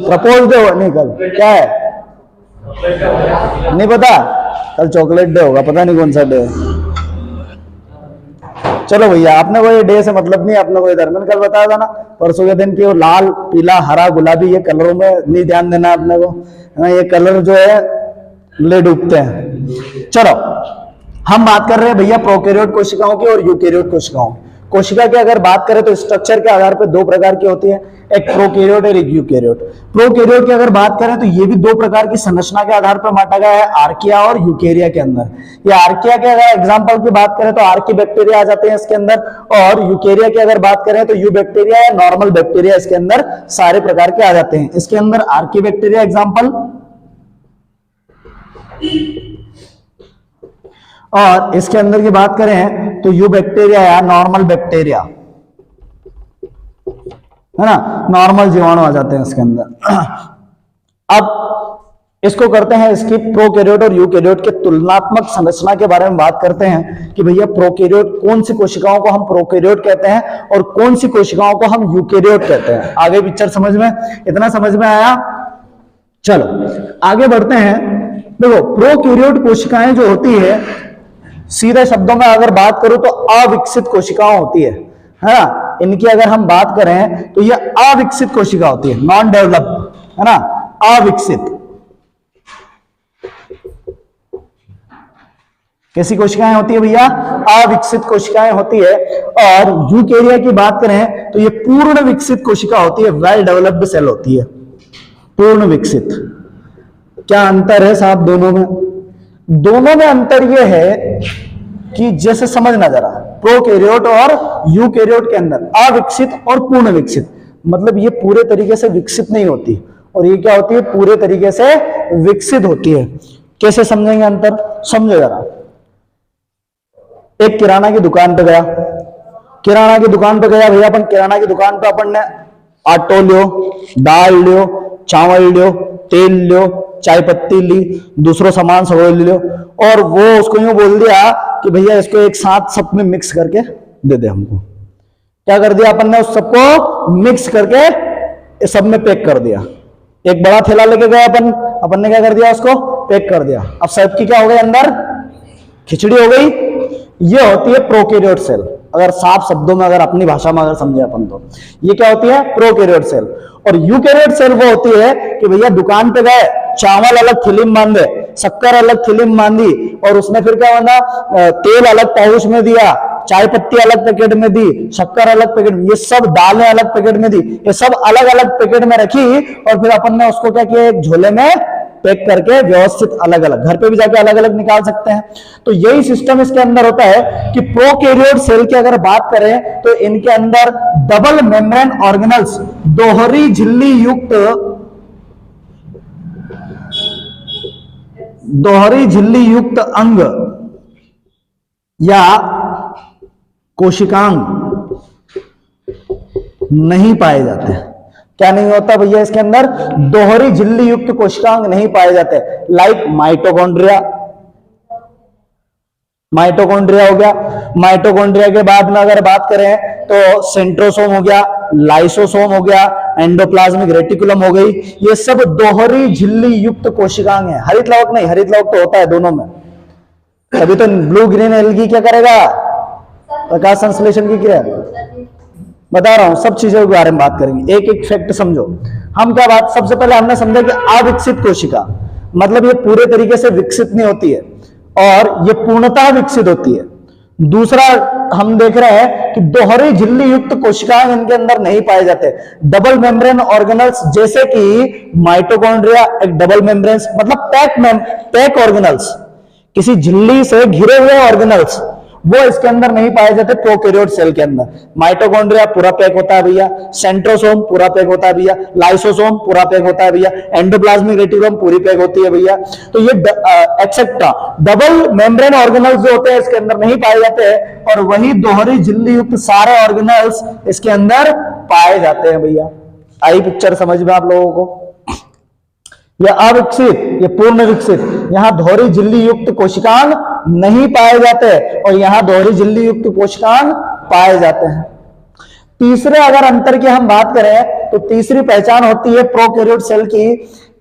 प्रपोज डे हो नहीं, कल क्या है नहीं पता? कल चॉकलेट डे होगा, पता नहीं कौन सा डे है। चलो भैया, आपने वो ये डे से मतलब नहीं, आपने को इधर मैंने कल बताया था ना परसों के दिन की, वो लाल पीला हरा गुलाबी ये कलरों में नहीं ध्यान देना आपने को, ये कलर जो है ले डूबते हैं। चलो हम बात कर रहे हैं भैया प्रोकैरियोट कोशिकाओं की और यूकैरियोट कोशिकाओं की। कोशिका की अगर बात करें तो स्ट्रक्चर के आधार पर दो प्रकार की होती है, एक प्रोकैरियोट और एक यूकैरियोट। प्रोकैरियोट की अगर बात करें तो ये भी दो प्रकार की संरचना के आधार पर बांटा गया है, आर्किया और यूकैरिया के अंदर। ये आर्किया के अगर एग्जांपल की बात करें तो आर्की बैक्टीरिया आ जाते हैं इसके अंदर, और यूकैरिया की अगर बात करें तो यू बैक्टीरिया या नॉर्मल बैक्टीरिया इसके अंदर सारे प्रकार के आ जाते हैं। इसके अंदर आर्की बैक्टीरिया एग्जाम्पल, और इसके अंदर की बात करें तो यू बैक्टीरिया या नॉर्मल बैक्टीरिया, है ना, नॉर्मल जीवाणु आ जाते हैं इसके अंदर। अब इसको करते हैं, इसकी प्रोकैरियोट और यूकैरियोट के तुलनात्मक संरचना के बारे में बात करते हैं कि भैया प्रोकैरियोट कौन सी कोशिकाओं को हम प्रोकैरियोट कहते हैं और कौन सी कोशिकाओं को हम यूकैरियोट कहते हैं। आगे पिक्चर समझ में, इतना समझ में आया? चलो आगे बढ़ते हैं। देखो प्रोकैरियोट कोशिकाएं जो होती है, सीधे शब्दों में अगर बात करूं तो अविकसित कोशिकाएं होती है ना। इनकी अगर हम बात करें तो ये अविकसित कोशिका होती है, नॉन डेवलप्ड, है ना, अविकसित। कैसी कोशिकाएं होती है भैया? अविकसित कोशिकाएं होती है। और यूकैरिया की बात करें तो ये पूर्ण विकसित कोशिका होती है, वेल डेवलप्ड सेल होती है, पूर्ण विकसित। क्या अंतर है साहब दोनों में? दोनों में अंतर यह है कि जैसे समझना जरा, प्रोकैरियोट और यूकैरियोट के अंदर अविकसित और पूर्ण विकसित, मतलब ये पूरे तरीके से विकसित नहीं होती और ये क्या होती है? पूरे तरीके से विकसित होती है। कैसे समझेंगे अंतर? समझो जरा। एक किराना की दुकान पे गया, किराना की दुकान पे गया भैया अपन, किराना की दुकान पे अपन ने आटो लियो, दाल लियो, चावल लियो, तेल लियो, चाय पत्ती ली, दूसरों सामान सब लियो, और वो उसको यूं बोल दिया कि भैया इसको एक साथ सब में मिक्स करके दे दे हमको। क्या कर दिया अपन ने? उस सबको मिक्स करके सब में पैक कर दिया। एक बड़ा थैला लेके गया अपन ने क्या कर दिया? उसको पैक कर दिया। अब सब की क्या हो गई? अंदर खिचड़ी हो गई। ये होती है प्रोकैरियोट सेल। अगर साफ शब्दों में, अगर अपनी भाषा में अगर समझे अपन तो ये क्या होती है? Prokaryote cell. और यूकैरियोट सेल वो होती है कि भैया दुकान पे गए, चावल अलग थैली में बांधे, शक्कर अलग थैली में बांधी, और उसने फिर क्या बना? तेल अलग पाउच में दिया, चाय पत्ती अलग पैकेट में दी, शक्कर अलग पैकेट में, ये सब दालें अलग पैकेट में दी, ये सब अलग अलग पैकेट में रखी, और फिर अपन ने उसको क्या किया? एक झोले में पैक करके व्यवस्थित अलग अलग, घर पे भी जाके अलग अलग निकाल सकते हैं। तो यही सिस्टम इसके अंदर होता है कि प्रोकैरियोट सेल की अगर बात करें तो इनके अंदर डबल मेम्ब्रेन ऑर्गेनल्स, दोहरी झिल्ली युक्त अंग, या कोशिकांग नहीं पाए जाते। क्या नहीं होता भैया इसके अंदर? दोहरी झिल्ली युक्त कोशिकांग नहीं पाए जाते। लाइक माइटोकॉन्ड्रिया, माइटोकॉन्ड्रिया हो गया। माइटोकॉन्ड्रिया के बाद में अगर बात करें तो सेंट्रोसोम हो गया, लाइसोसोम हो गया, एंडोप्लाज्मिक रेटिकुलम हो गई। ये सब दोहरी झिल्ली युक्त कोशिकांग है। हरित लवक नहीं, हरित लवक तो होता है दोनों में। तभी तो ब्लू ग्रीन एल्गी क्या करेगा? प्रकाश संश्लेषण की क्रिया। बता रहा हूं, सब चीजों के बारे में बात करेंगे, एक एक फैक्ट समझो। हम क्या बात, सबसे पहले हमने समझा कि अविकसित कोशिका मतलब ये पूरे तरीके से विकसित नहीं होती है और ये पूर्णतः विकसित होती है। दूसरा हम देख रहे हैं कि दोहरी झिल्ली युक्त कोशिकाएं इनके अंदर नहीं पाए जाते। डबल मेम्ब्रेन ऑर्गेनल्स जैसे कि माइटोकॉन्ड्रिया एक डबल मेम्ब्रेन मतलब पैक ऑर्गेनल्स, किसी झिल्ली से घिरे हुए ऑर्गेनल्स, वो इसके अंदर नहीं पाए जाते प्रोकैरियोट सेल के अंदर। माइटोकॉन्ड्रिया पूरा पैक होता है भैया, सेंट्रोसोम पूरा पैक होता है भैया, लाइसोसोम पूरा पैक होता है भैया, एंडोप्लाज्मिक रेटिकुलम पूरी पैक होती है भैया। तो ये एक्सेप्टा डबल मेम्ब्रेन ऑर्गेनल्स जो होते हैं इसके अंदर नहीं पाए जाते हैं, और वही दोहरी झिल्ली युक्त सारे ऑर्गेनल्स इसके अंदर पाए जाते हैं भैया। आई पिक्चर समझ में आप लोगों को? यह अविकसित, ये पूर्ण विकसित। यहां दोहरी झिल्ली युक्त कोशिकांग नहीं पाए जाते और यहां दोहरी झिल्ली युक्त कोशिकांग पाए जाते हैं। तीसरे अगर अंतर की हम बात करें तो तीसरी पहचान होती है प्रोकैरियोट सेल की,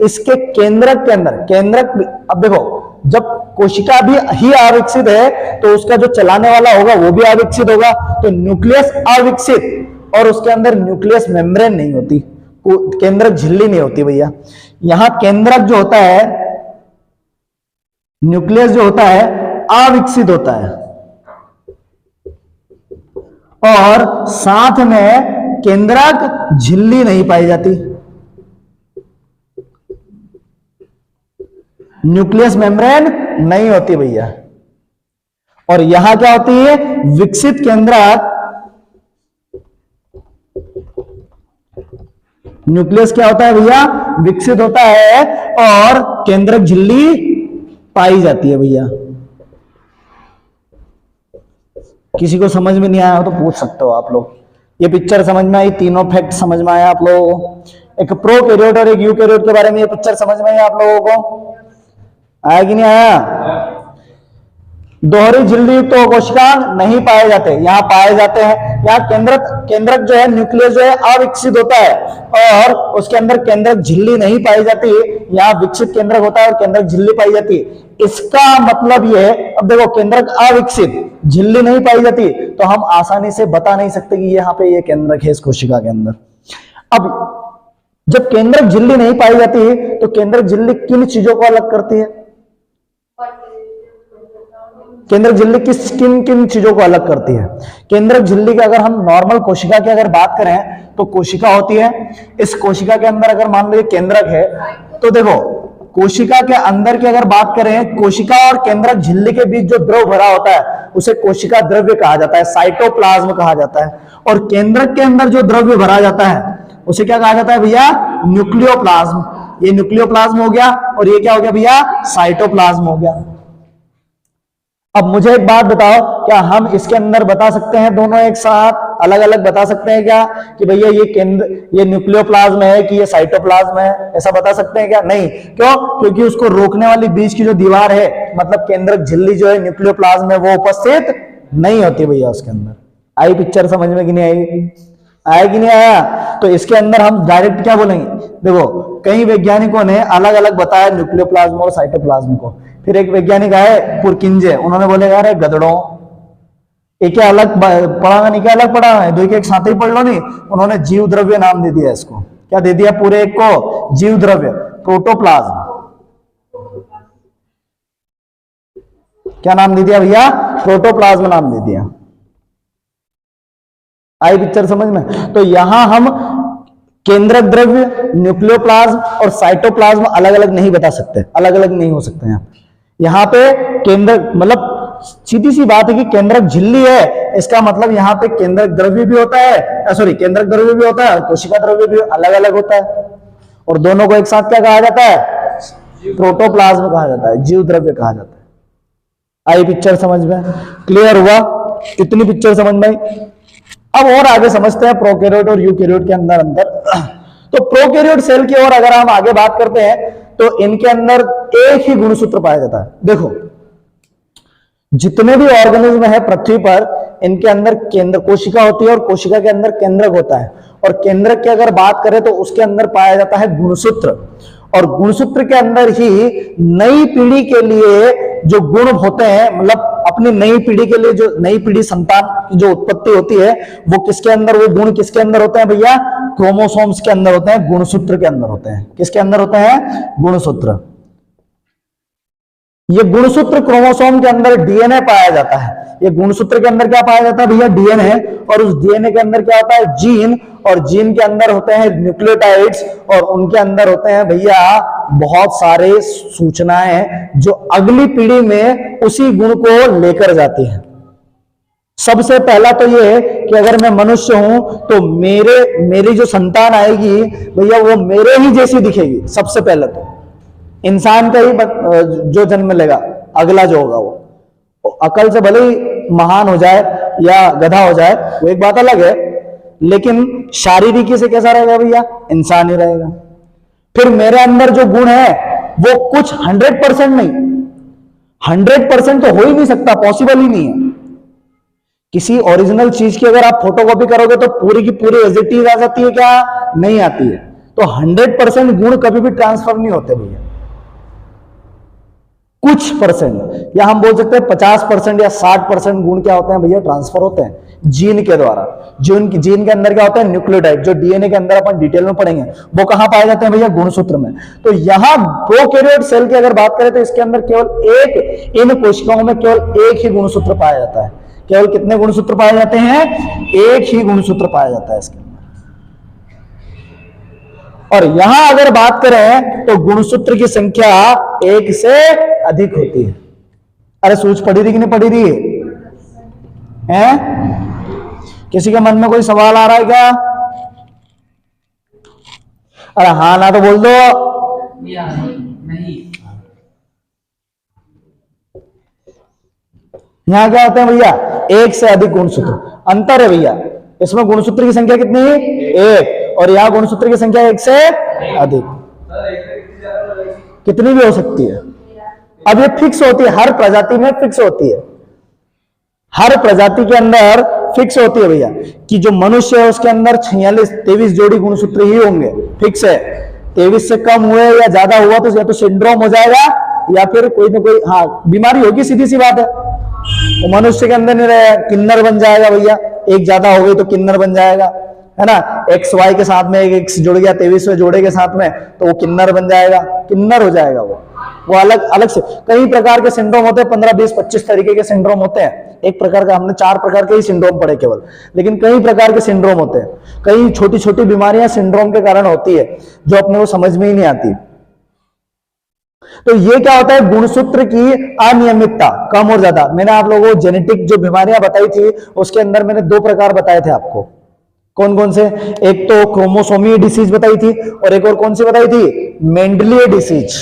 इसके केंद्रक के अंदर। केंद्रक, अब देखो जब कोशिका भी ही अविकसित है तो उसका जो चलाने वाला होगा वो भी अविकसित होगा। तो न्यूक्लियस अविकसित और उसके अंदर न्यूक्लियस मेम्ब्रेन नहीं होती, केंद्रक झिल्ली नहीं होती भैया। यहां केंद्रक जो होता है, न्यूक्लियस जो होता है अविकसित होता है और साथ में केंद्रक झिल्ली नहीं पाई जाती, न्यूक्लियस मेम्ब्रेन नहीं होती भैया। और यहां क्या होती है? विकसित केंद्रक, न्यूक्लियस क्या होता है भैया? विकसित होता है और केंद्रक झिल्ली पाई जाती है भैया। किसी को समझ में नहीं आया हो तो पूछ सकते हो आप लोग। ये पिक्चर समझ में आई? तीनों फैक्ट समझ में आया आप लोगों को? एक प्रोकैरियोट और एक यूकैरियोट के बारे में ये पिक्चर समझ में आई आप लोगों को? आया कि नहीं आया? दोहरी झिल्ली युक्त कोशिका नहीं पाए जाते, यहां पाए जाते हैं। यहाँ केंद्रक जो है, न्यूक्लियस जो है अविकसित होता है और उसके अंदर केंद्रक झिल्ली नहीं पाई जाती। यहाँ विकसित केंद्रक होता है और केंद्रक झिल्ली पाई जाती है। इसका मतलब ये है, अब देखो केंद्रक अविकसित, झिल्ली नहीं पाई जाती, तो हम आसानी से बता नहीं सकते कि यहाँ पे ये केंद्रक है इस कोशिका के अंदर। अब जब केंद्रक झिल्ली नहीं पाई जाती तो केंद्रक झिल्ली किन चीजों को अलग करती है? केंद्रक झिल्ली किन किन चीजों को अलग करती है? केंद्रक झिल्ली की अगर हम नॉर्मल कोशिका की अगर बात करें तो कोशिका होती है, इस कोशिका के अंदर अगर मान लीजिए केंद्रक है तो देखो कोशिका के अंदर की अगर बात करें, कोशिका और केंद्रक झिल्ली के बीच जो द्रव भरा होता है उसे कोशिका द्रव्य कहा जाता है, साइटोप्लाज्म कहा जाता है। और केंद्रक के अंदर जो द्रव्य भरा जाता है उसे क्या कहा जाता है भैया? न्यूक्लियोप्लाज्म। ये न्यूक्लियोप्लाज्म हो गया और ये क्या हो गया भैया? साइटोप्लाज्म हो गया। अब मुझे एक बात बताओ, क्या हम इसके अंदर बता सकते हैं दोनों एक साथ अलग अलग बता सकते हैं क्या कि भैया ये न्यूक्लियोप्लाज्म है कि ये साइटोप्लाज्म है? ऐसा बता सकते हैं क्या? नहीं। क्यों? क्योंकि उसको रोकने वाली बीच की जो दीवार है, मतलब केंद्रक झिल्ली जो है न्यूक्लियोप्लाज्म में, वो उपस्थित नहीं होती भैया उसके अंदर। आई पिक्चर समझ में कि नहीं आई? आया कि नहीं आया? तो इसके अंदर हम डायरेक्ट क्या बोलेंगे? देखो कई वैज्ञानिकों ने अलग अलग बताया न्यूक्लियोप्लाज्म और साइटोप्लाज्म को। फिर एक वैज्ञानिक आए पुरकिंजे, उन्होंने बोले यार गधड़ों, एक अलग पढ़ा नहीं, क्या अलग पढ़ा है, दो एक साथ ही पढ़ लो नहीं। उन्होंने जीव द्रव्य नाम दे दिया इसको। क्या दे दिया? पूरे एक को जीव द्रव्य, प्रोटोप्लाज्म। क्या नाम दे दिया भैया? प्रोटोप्लाज्म नाम दे दिया। आई पिक्चर समझ में? तो यहां हम केंद्रक द्रव्य, न्यूक्लियोप्लाज्म और साइटोप्लाज्म अलग अलग नहीं बता सकते, अलग अलग नहीं हो सकते हैं। यहां पे केंद्रक मतलब सीधी सी बात है कि केंद्रक झिल्ली है, इसका मतलब यहाँ पे केंद्रक द्रव्य भी होता है, सॉरी केंद्रक द्रव्य भी होता है और कोशिका द्रव्य भी अलग अलग होता है। और दोनों को एक साथ क्या कहा जाता है? प्रोटोप्लाज्म कहा जाता है, जीव द्रव्य कहा जाता है। आई पिक्चर समझ में? क्लियर हुआ? कितनी पिक्चर समझ में आई? अब और आगे समझते हैं प्रोकैरियोट और यूकैरियोट के अंदर अंदर। तो प्रोकैरियोट सेल की ओर अगर हम आगे बात करते हैं तो इनके अंदर एक ही गुणसूत्र पाया जाता है। देखो, जितने भी ऑर्गेनिज्म है पृथ्वी पर, इनके अंदर केंद्र कोशिका होती है और कोशिका के अंदर केंद्रक होता है, और केंद्रक की अगर बात करें तो उसके अंदर पाया जाता है गुणसूत्र, और गुणसूत्र के अंदर ही नई पीढ़ी के लिए जो गुण होते हैं, मतलब अपनी नई पीढ़ी के लिए जो नई पीढ़ी संतान की जो उत्पत्ति होती है, वो किसके अंदर, वो गुण किसके अंदर होते हैं भैया? क्रोमोसोम्स के अंदर होते हैं, गुणसूत्र के अंदर होते हैं। किसके अंदर होते हैं? गुणसूत्र। ये गुणसूत्र क्रोमोसोम के अंदर डीएनए पाया जाता है। ये गुणसूत्र के अंदर क्या पाया जाता है भैया? डीएनए। और उस डीएनए के अंदर क्या होता है? जीन। और जीन के अंदर होते हैं न्यूक्लियोटाइड्स, और उनके अंदर होते हैं भैया बहुत सारे सूचनाएं जो अगली पीढ़ी में उसी गुण को लेकर जाती हैं। सबसे पहला तो ये कि अगर मैं मनुष्य हूं तो मेरी जो संतान आएगी भैया वो मेरे ही जैसी दिखेगी। सबसे पहले तो इंसान का ही जो जन्म लेगा, अगला जो होगा वो अकल से भले ही महान हो जाए या गधा हो जाए, वो एक बात अलग है, लेकिन शारीरिकी से कैसा रहेगा भैया? इंसान ही रहेगा। फिर मेरे अंदर जो गुण है वो कुछ 100% नहीं, 100% तो हो ही नहीं सकता, पॉसिबल ही नहीं है। किसी ओरिजिनल चीज की अगर आप फोटोकॉपी करोगे तो पूरी की पूरी एज इट इज आ जाती है क्या? नहीं आती है। तो 100% गुण कभी भी ट्रांसफर नहीं होते भैया, कुछ परसेंट, या हम बोल सकते हैं 50% या 60% गुण क्या होते हैं भैया? ट्रांसफर होते हैं जीन के द्वारा। जीन के अंदर क्या होता है? न्यूक्लियोटाइड, जो डीएनए के अंदर अपन डिटेल में पढ़ेंगे। वो कहां पाए जाते हैं भैया? गुणसूत्र में। तो यहां प्रोकैरियोट सेल की अगर बात करें तो इसके अंदर केवल एक, इन कोशिकाओं में केवल एक ही गुणसूत्र पाया जाता है। केवल कितने गुणसूत्र पाए जाते हैं? एक ही गुणसूत्र पाया जाता है इसके अंदर। और यहां अगर बात करें तो गुणसूत्र की संख्या एक से अधिक होती है। अरे सूझ पड़ी थी कि नहीं पड़ी थी? हैं? किसी के मन में कोई सवाल आ रहा है क्या? अरे हाँ ना तो बोल दो। नहीं। यहां क्या होते हैं भैया? एक से अधिक गुणसूत्र। अंतर है भैया, इसमें गुणसूत्र की संख्या कितनी है? एक। और यहां गुणसूत्र की संख्या एक से अधिक, कितनी भी हो सकती है। अब ये फिक्स होती है, हर प्रजाति में फिक्स होती है, हर प्रजाति के अंदर फिक्स होती है भैया, कि जो मनुष्य है उसके अंदर 23 जोड़ी गुणसूत्र ही होंगे, फिक्स है। 23 से कम हुए या ज्यादा हुआ तो या तो सिंड्रोम हो जाएगा या फिर कोई ना कोई बीमारी होगी, सीधी सी बात है। वो मनुष्य के अंदर नहीं रहेगा, किन्नर बन जाएगा भैया, एक ज्यादा हो गई तो किन्नर बन जाएगा, है ना। एक्स वाई के साथ में एक एक्स जुड़ गया 23वें जोड़े के साथ में, तो वो किन्नर बन जाएगा, किन्नर हो जाएगा वो अलग अलग से। कई प्रकार के सिंड्रोम होते हैं, 15, 20, 25 तरीके के सिंड्रोम होते हैं। एक प्रकार का, हमने 4 प्रकार के ही सिंड्रोम पढ़े केवल, लेकिन कई प्रकार के सिंड्रोम होते हैं। कई छोटी छोटी बीमारियां सिंड्रोम के कारण होती है जो अपने को समझ में ही नहीं आती। तो ये क्या होता है? गुणसूत्र की अनियमितता, कम और ज्यादा। मैंने आप लोगों को जेनेटिक जो बीमारियां बताई थी उसके अंदर मैंने 2 प्रकार बताए थे आपको। कौन कौन से? एक तो क्रोमोसोमी डिसीज बताई थी, और एक और कौन सी बताई थी? मेंडलीय डिसीज।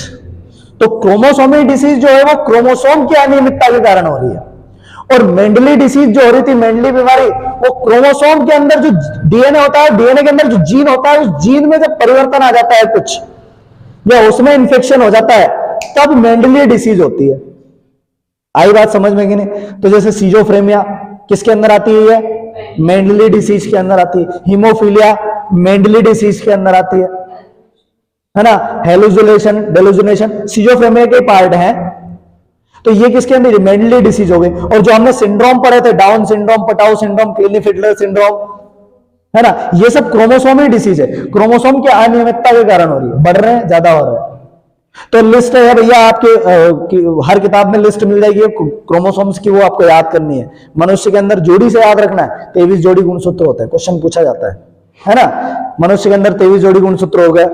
तो क्रोमोसोमी डिसीज जो है वो क्रोमोसोम की अनियमितता के कारण हो रही है, और मेंडली डिसीज जो हो रही थी, मेंडली बीमारी, वो क्रोमोसोम के अंदर जो डीएनए होता है, डीएनए के अंदर जो जीन होता है, उस जीन में जब परिवर्तन आ जाता है कुछ, या उसमें इंफेक्शन हो जाता है, तब मेंडली डिसीज होती है। आई बात समझ में कि नहीं? तो जैसे सीजोफ्रेमिया किसके अंदर आती है? मेंडली डिसीज के अंदर आती है। हीमोफीलिया मेंडली डिसीज के अंदर आती है ना। हेलुसिनेशन, डेलुसिनेशन सीजोफ्रेमिया के पार्ट है। तो ये किसके अंदर? मेंडली डिसीज हो गई। और जो हमने सिंड्रोम पढ़े थे, Down syndrome, Patau syndrome, Klinefelter syndrome, है ना, ये सब क्रोमोसोमी डिसीज है, क्रोमोसोम की अनियमितता के कारण हो रही है, बढ़ रहे हैं, ज्यादा हो रहे हैं। तो लिस्ट है भैया आपके हर किताब में लिस्ट मिल जाएगी क्रोमोसोम्स की, वो आपको याद करनी है। मनुष्य के अंदर जोड़ी से याद रखना है, 23 जोड़ी गुणसूत्र होते हैं, क्वेश्चन पूछा जाता है ना। मनुष्य के अंदर 23 जोड़ी गुणसूत्र हो गए।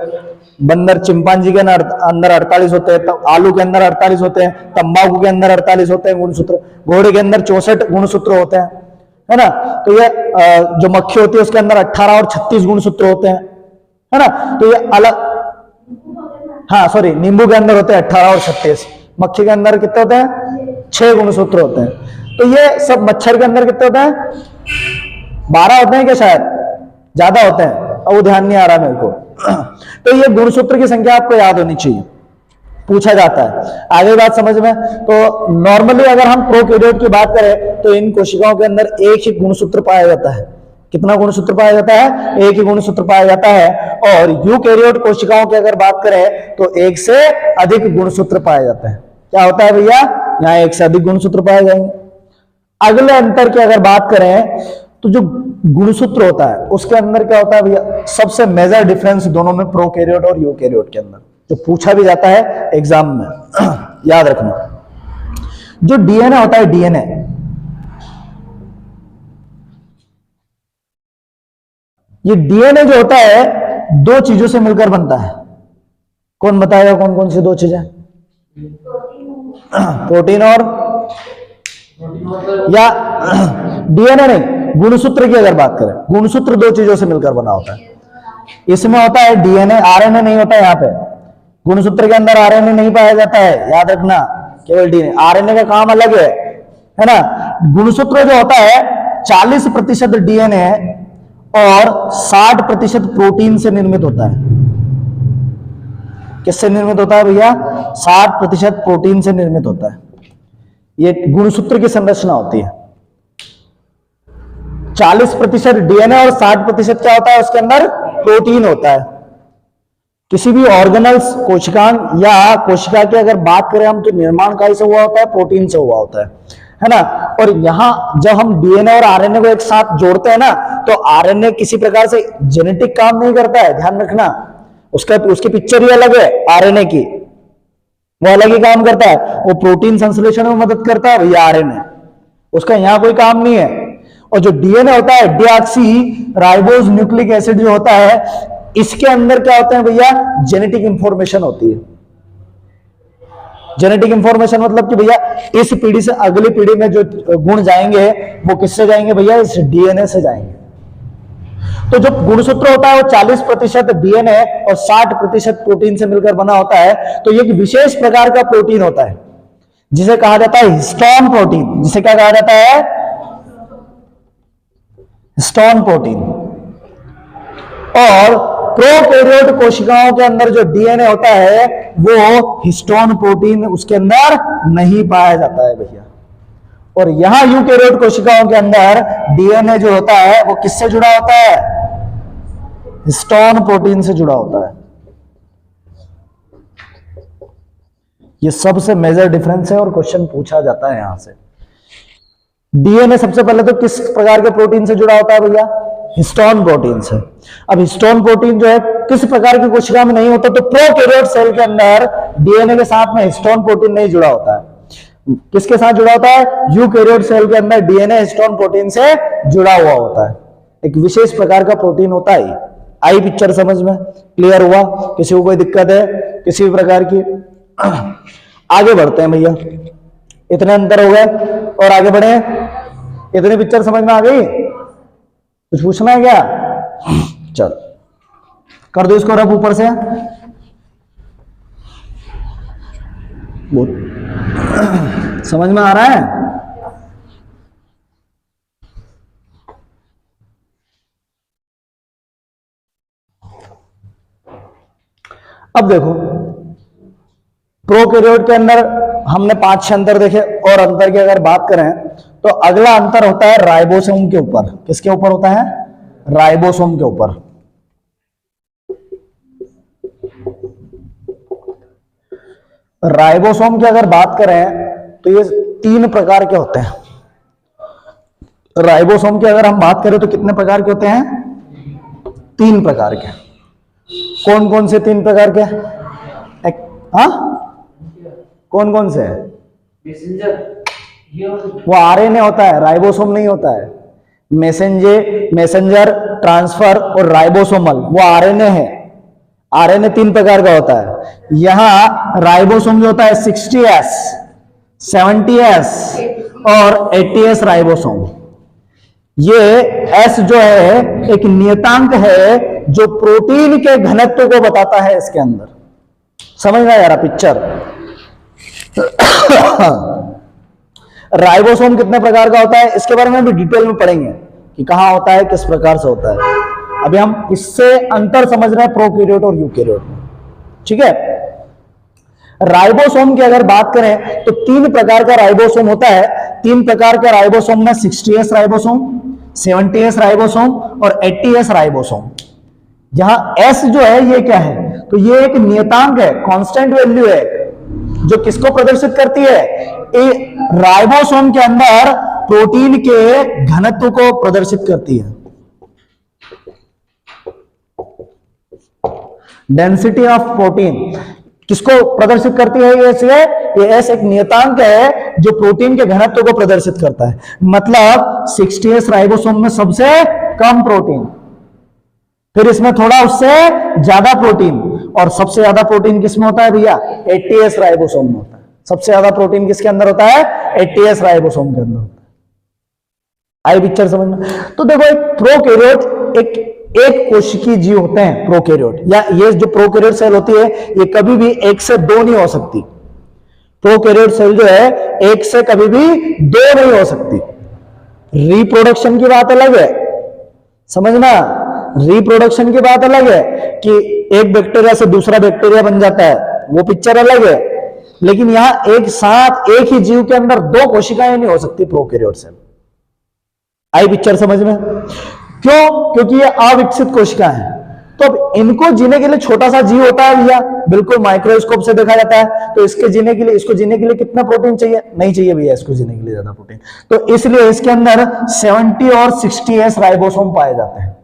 बंदर चिंपांजी के अंदर 48 होते हैं, आलू के अंदर 48 होते हैं, तंबाकू के अंदर 48 होते हैं गुणसूत्र, घोड़े के अंदर 64 गुणसूत्र होते हैं, है ना। तो ये जो मक्खी होती है उसके अंदर 18 और 36 गुणसूत्र होते हैं, है ना। तो ये अलग, नींबू के अंदर होते हैं 18 और 36, मक्खी के अंदर कितने होते हैं? 6 गुणसूत्र होते हैं। तो ये सब मच्छर के अंदर कितने होते हैं? 12 होते हैं क्या? शायद ज्यादा होते हैं, अब वो ध्यान नहीं आ रहा मेरे को। तो ये गुणसूत्र की संख्या आपको याद होनी चाहिए, पूछा जाता है। आगे बात समझ में? तो नॉर्मली अगर हम प्रोकैरियोट की बात करें तो इन कोशिकाओं के अंदर एक ही गुणसूत्र पाया जाता है। कितना गुणसूत्र पाया जाता है? एक ही गुणसूत्र पाया जाता है। और यूकैरियोट कोशिकाओं की अगर बात करें तो एक से अधिक गुणसूत्र पाए जाते हैं। क्या होता है भैया? यहाँ एक से अधिक गुणसूत्र पाए जाएंगे। अगले अंतर की अगर बात करें तो जो गुणसूत्र होता है उसके अंदर क्या होता है भैया? सबसे मेजर डिफरेंस दोनों में, प्रोकैरियोट और यूकैरियोट के अंदर, जो पूछा भी जाता है एग्जाम में, याद रखना। जो डीएनए होता है, डीएनए, ये डीएनए जो होता है 2 चीजों से मिलकर बनता है। कौन बताएगा कौन कौन सी 2 चीजें? प्रोटीन और या डीएनए नहीं, गुणसूत्र की अगर बात करें, गुणसूत्र 2 चीजों से मिलकर बना होता है। इसमें होता है डीएनए, आरएनए नहीं होता है। यहाँ पे गुणसूत्र के अंदर आरएनए नहीं पाया जाता है, याद रखना, केवल डीएनए। आरएनए का काम अलग है ना। गुणसूत्र जो होता है 40% डीएनए और 60% प्रोटीन से निर्मित होता है। किससे निर्मित होता है भैया? 60% प्रोटीन से निर्मित होता है। ये गुणसूत्र की संरचना होती है। 40% डीएनए और 60% क्या होता है? उसके अंदर प्रोटीन होता है। किसी भी ऑर्गेनल्स, कोशिकांग या कोशिका की अगर बात करें हम, तो निर्माण काहे से हुआ होता है? प्रोटीन से हुआ होता है ना। और यहां जब हम डीएनए और आरएनए को एक साथ जोड़ते हैं ना, तो आरएनए किसी प्रकार से जेनेटिक काम नहीं करता है, ध्यान रखना। उसकी पिक्चर ही अलग है आरएनए की, वो अलग ही काम करता है। वो प्रोटीन संश्लेषण में मदद करता है भैया आरएनए, उसका यहां कोई काम नहीं है। और जो डीएनए होता है, डीऑक्सी राइबोज न्यूक्लिक एसिड जो होता है, इसके अंदर क्या होते हैं भैया? जेनेटिक इंफॉर्मेशन होती है। जेनेटिक इंफॉर्मेशन मतलब कि भैया इस पीढ़ी से अगली पीढ़ी में जो गुण जाएंगे वो किससे जाएंगे भैया? इस डीएनए से जाएंगे। तो जो गुणसूत्र होता है वो 40% डीएनए और 60% प्रोटीन से मिलकर बना होता है। तो ये एक विशेष प्रकार का प्रोटीन होता है जिसे कहा जाता है हिस्टोन प्रोटीन। जिसे क्या कहा जाता है? Histone protein. और प्रोकैरियोट कोशिकाओं के अंदर जो डीएनए होता है वो हिस्टोन प्रोटीन उसके अंदर नहीं पाया जाता है भैया। और यहां यूकैरियोट कोशिकाओं के अंदर डीएनए जो होता है वो किससे जुड़ा होता है? हिस्टोन प्रोटीन से जुड़ा होता है। ये सबसे मेजर डिफरेंस है और क्वेश्चन पूछा जाता है यहां से। डीएनए सबसे पहले तो किस प्रकार के प्रोटीन से जुड़ा होता है भैया? हिस्टोन प्रोटीन से। अब हिस्टोन प्रोटीन जो है किस प्रकार की कोशिका में नहीं होता, तो प्रोकैरियोट सेल के अंदर डीएनए के साथ में हिस्टोन प्रोटीन नहीं जुड़ा होता है। किसके साथ जुड़ा होता है? यूकैरियोट सेल के अंदर डीएनए हिस्टोन प्रोटीन से जुड़ा हुआ होता है। एक विशेष प्रकार का प्रोटीन होता है। आई पिक्चर समझ में? क्लियर हुआ? किसी को कोई दिक्कत है किसी भी प्रकार की? आगे बढ़ते हैं भैया, इतने अंतर हो गए और आगे बढ़े। इतनी पिक्चर समझ में आ गई? कुछ पूछना है क्या? चल कर दो इसको रफ ऊपर से। समझ में आ रहा है? अब देखो, प्रोकैरियोट के अंदर हमने 5-6 अंतर देखे। और अंतर की अगर बात करें तो अगला अंतर होता है राइबोसोम के ऊपर। किसके ऊपर होता है? राइबोसोम के ऊपर। राइबोसोम की अगर बात करें तो ये 3 प्रकार के होते हैं। राइबोसोम की अगर हम बात करें तो कितने प्रकार के होते हैं? 3 प्रकार के। कौन कौन से 3 प्रकार के? हाँ, कौन कौन से? वो आरएनए होता है, राइबोसोम नहीं होता है। मैसेंजर, ट्रांसफर और राइबोसोमल वो आरएनए है। आरएनए 3 प्रकार का होता है। यहां राइबोसोम जो होता है 60S, 70S और 80S राइबोसोम। ये S जो है एक नियतांक है जो प्रोटीन के घनत्व को बताता है इसके अंदर। समझ में आ रहा पिक्चर? राइबोसोम कितने प्रकार का होता है इसके बारे में भी डिटेल में पढ़ेंगे कि कहां होता है, किस प्रकार से होता है। अभी हम इससे अंतर समझ रहे हैं प्रोकैरियोट और यूकैरियोट में, ठीक है। राइबोसोम की अगर बात करें तो 3 प्रकार का राइबोसोम होता है। 3 प्रकार के राइबोसोम में 60S राइबोसोम, 70S राइबोसोम और 80S राइबोसोम। यहां S जो है ये क्या है, तो ये एक नियतांक है, कांस्टेंट वैल्यू है, जो किसको प्रदर्शित करती है, राइबोसोम के अंदर प्रोटीन के घनत्व को प्रदर्शित करती है, डेंसिटी ऑफ प्रोटीन किसको प्रदर्शित करती है, ये एस एक नियतांक है जो प्रोटीन के घनत्व को प्रदर्शित करता है। मतलब 60S राइबोसोम में सबसे कम प्रोटीन, फिर इसमें थोड़ा उससे ज्यादा प्रोटीन, और सबसे ज्यादा प्रोटीन किसमें होता है भैया, 80S राइबोसोम में होता है। सबसे ज्यादा प्रोटीन किसके अंदर होता है, 80S राइबोसोम के अंदर होता है। आई पिक्चर समझना। तो देखो एक प्रोकैरियोट एक कोशिकीय जीव होते हैं प्रोकैरियोट, या ये जो प्रोकैरियोट सेल होती है ये कभी भी 1 से 2 नहीं हो सकती। प्रोकैरियोट सेल जो है 1 से कभी भी 2 नहीं हो सकती। रिप्रोडक्शन की बात अलग है, समझना, रिप्रोडक्शन की बात अलग है कि एक बैक्टीरिया से दूसरा बैक्टीरिया बन जाता है, वो पिक्चर अलग है। लेकिन यहां एक साथ एक ही जीव के अंदर 2 कोशिकाएं नहीं हो सकती प्रोकैरियोट सेल। आई पिक्चर समझ में? क्यों? क्योंकि ये अविकसित कोशिका है। तो अब इनको जीने के लिए छोटा सा जीव होता है भैया, बिल्कुल माइक्रोस्कोप से देखा जाता है, तो इसको जीने के लिए कितना प्रोटीन चाहिए, नहीं चाहिए भैया इसको जीने के लिए ज्यादा प्रोटीन। तो इसलिए इसके अंदर 70 और 60S राइबोसोम पाए जाते हैं।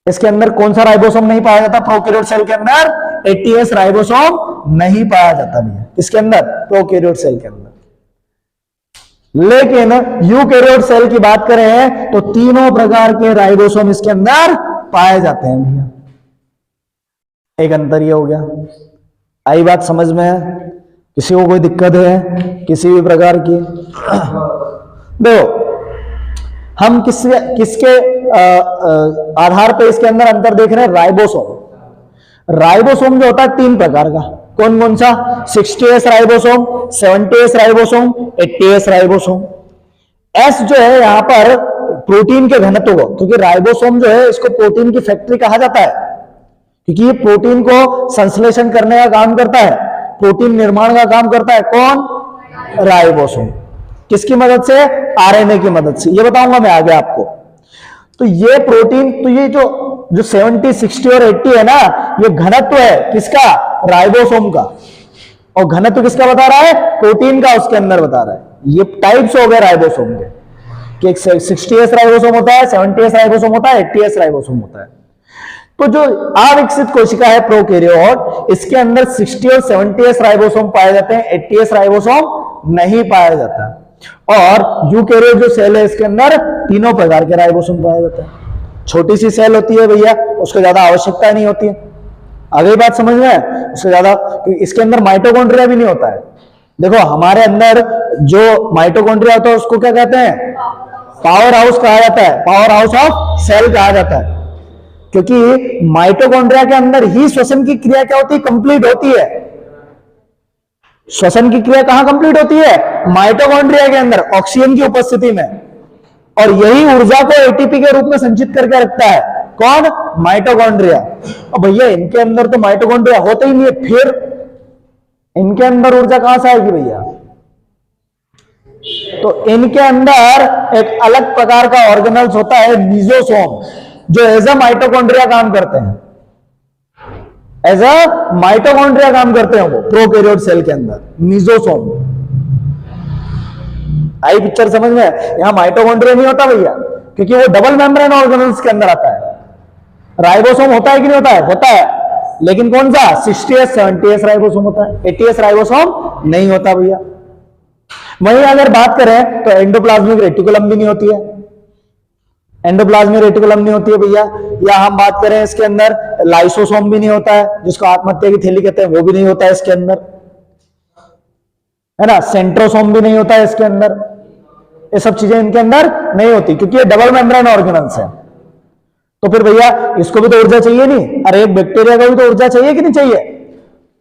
इसके अंदर कौन सा राइबोसोम नहीं पाया जाता, प्रोकैरियोट सेल के अंदर 80S राइबोसोम नहीं पाया जाता भैया, इसके अंदर प्रोकैरियोट सेल के अंदर। लेकिन यूकैरियोट सेल की बात करें तो तीनों प्रकार के राइबोसोम इसके अंदर पाए जाते हैं भैया। एक अंतर ये हो गया। आई बात समझ में? किसी को कोई दिक्कत है किसी भी प्रकार की? देखो हम किसके आधार पर इसके अंदर अंतर देख रहे हैं, राइबोसोम जो होता है 3 प्रकार का। कौन कौन सा? 60S ribosome, 70S ribosome, 80S ribosome. S जो है यहां पर प्रोटीन के घनत्व को, क्योंकि राइबोसोम जो है इसको प्रोटीन की फैक्ट्री कहा जाता है, क्योंकि ये प्रोटीन को संश्लेषण करने का काम करता है, प्रोटीन निर्माण का काम करता है। कौन? राइबोसोम। किसकी मदद से? RNA की मदद से। ये बताऊंगा मैं आगे आपको। तो ये प्रोटीन, तो ये जो 70, 60 और 80 है ना, ये घनत्व है किसका? राइबोसोम का। और घनत्व किसका बता रहा है? प्रोटीन का उसके अंदर बता रहा है। ये टाइप्स हो गए राइबोसोम के, कि एक 60S राइबोसोम होता है, 70S राइबोसोम होता है, 80S राइबोसोम होता है। तो जो अविकसित कोशिका है प्रोकैरियोट, इसके अंदर 60 और 70S राइबोसोम पाए जाते हैं, 80S राइबोसोम नहीं पाया जाता। और यूकैरियोट जो सेल है इसके अंदर तीनों प्रकार के राइबोसोम पाए जाते हैं। छोटी सी सेल होती है भैया, उसको ज्यादा आवश्यकता नहीं होती है। आगे बात समझ में है? उससे ज्यादा इसके अंदर माइटोकॉन्ड्रिया भी नहीं होता है। देखो हमारे अंदर जो माइटोकॉन्ड्रिया होता है उसको क्या कहते हैं? पावर हाउस कहा जाता है, पावर हाउस ऑफ सेल कहा जाता है। क्योंकि माइटोकॉन्ड्रिया के अंदर ही श्वसन की क्रिया क्या होती है? कंप्लीट होती है। श्वसन की क्रिया कहां कंप्लीट होती है? माइटोकॉन्ड्रिया के अंदर, ऑक्सीजन की उपस्थिति में। और यही ऊर्जा को एटीपी के रूप में संचित करके रखता है। कौन? माइटोकॉन्ड्रिया। और भैया इनके अंदर तो माइटोकॉन्ड्रिया होते ही नहीं है, फिर इनके अंदर ऊर्जा कहां से आएगी भैया? तो इनके अंदर एक अलग प्रकार का ऑर्गेनल्स होता है मीजोसोम, जो एज अ माइटोकॉन्ड्रिया काम करते हैं, एज अ माइटोकॉन्ड्रिया काम करते हैं वो प्रोकैरियोट सेल के अंदर, मीजोसोम। आई पिक्चर समझ में? यहां माइटोकॉन्ड्रिया नहीं होता भैया, क्योंकि वो डबल मेम्ब्रेन ऑर्गेनल्स के अंदर आता है। राइबोसोम होता है कि नहीं होता है? होता है। लेकिन कौन सा? 60S 70S राइबोसोम होता है, 80S राइबोसोम नहीं होता भैया। वहीं अगर बात करें तो एंडोप्लाज्मिक रेटिकुलम भी नहीं होती है, एंडोप्लाज्मिक रेटिकुलम नहीं होती है भैया। या हम बात करें इसके अंदर लाइसोसोम भी नहीं होता है, जिसको आत्महत्या की थैली कहते हैं, वो भी नहीं होता है इसके अंदर, है ना। सेंट्रोसोम भी नहीं होता है इसके अंदर। ये सब चीजें इनके अंदर नहीं होती, क्योंकि ये डबल मेम्ब्रेन ऑर्गेनल्स है। तो फिर भैया इसको भी तो ऊर्जा चाहिए नहीं? अरे एक बैक्टीरिया को भी तो ऊर्जा चाहिए कि नहीं चाहिए?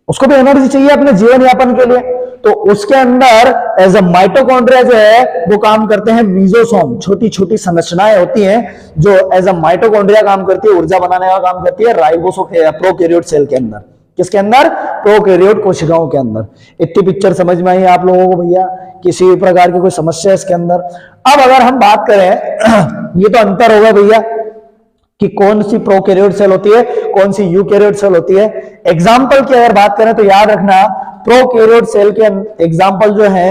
उसको भी एनर्जी चाहिए अपने जीवन यापन के लिए। तो उसके अंदर एज अ माइटोकॉन्ड्रिया जो है वो काम करते हैं मीजोसोम, छोटी छोटी संरचनाएं होती हैं जो एज अ माइटोकॉन्ड्रिया काम करती है, ऊर्जा बनाने का काम करती है राइबोसो प्रोकैरियोट सेल के अंदर। किसके अंदर? प्रोकैरियोट कोशिकाओं के अंदर। इतनी पिक्चर समझ में आई आप लोगों को भैया? किसी भी प्रकार की कोई समस्या है इसके अंदर? अब अगर हम बात करें, ये तो अंतर होगा भैया कि कौन सी प्रोकैरियोट सेल होती है, कौन सी यूकैरियोट सेल होती है। एग्जाम्पल की अगर बात करें तो याद रखना, प्रोकैरियोट सेल के एग्जाम्पल जो है,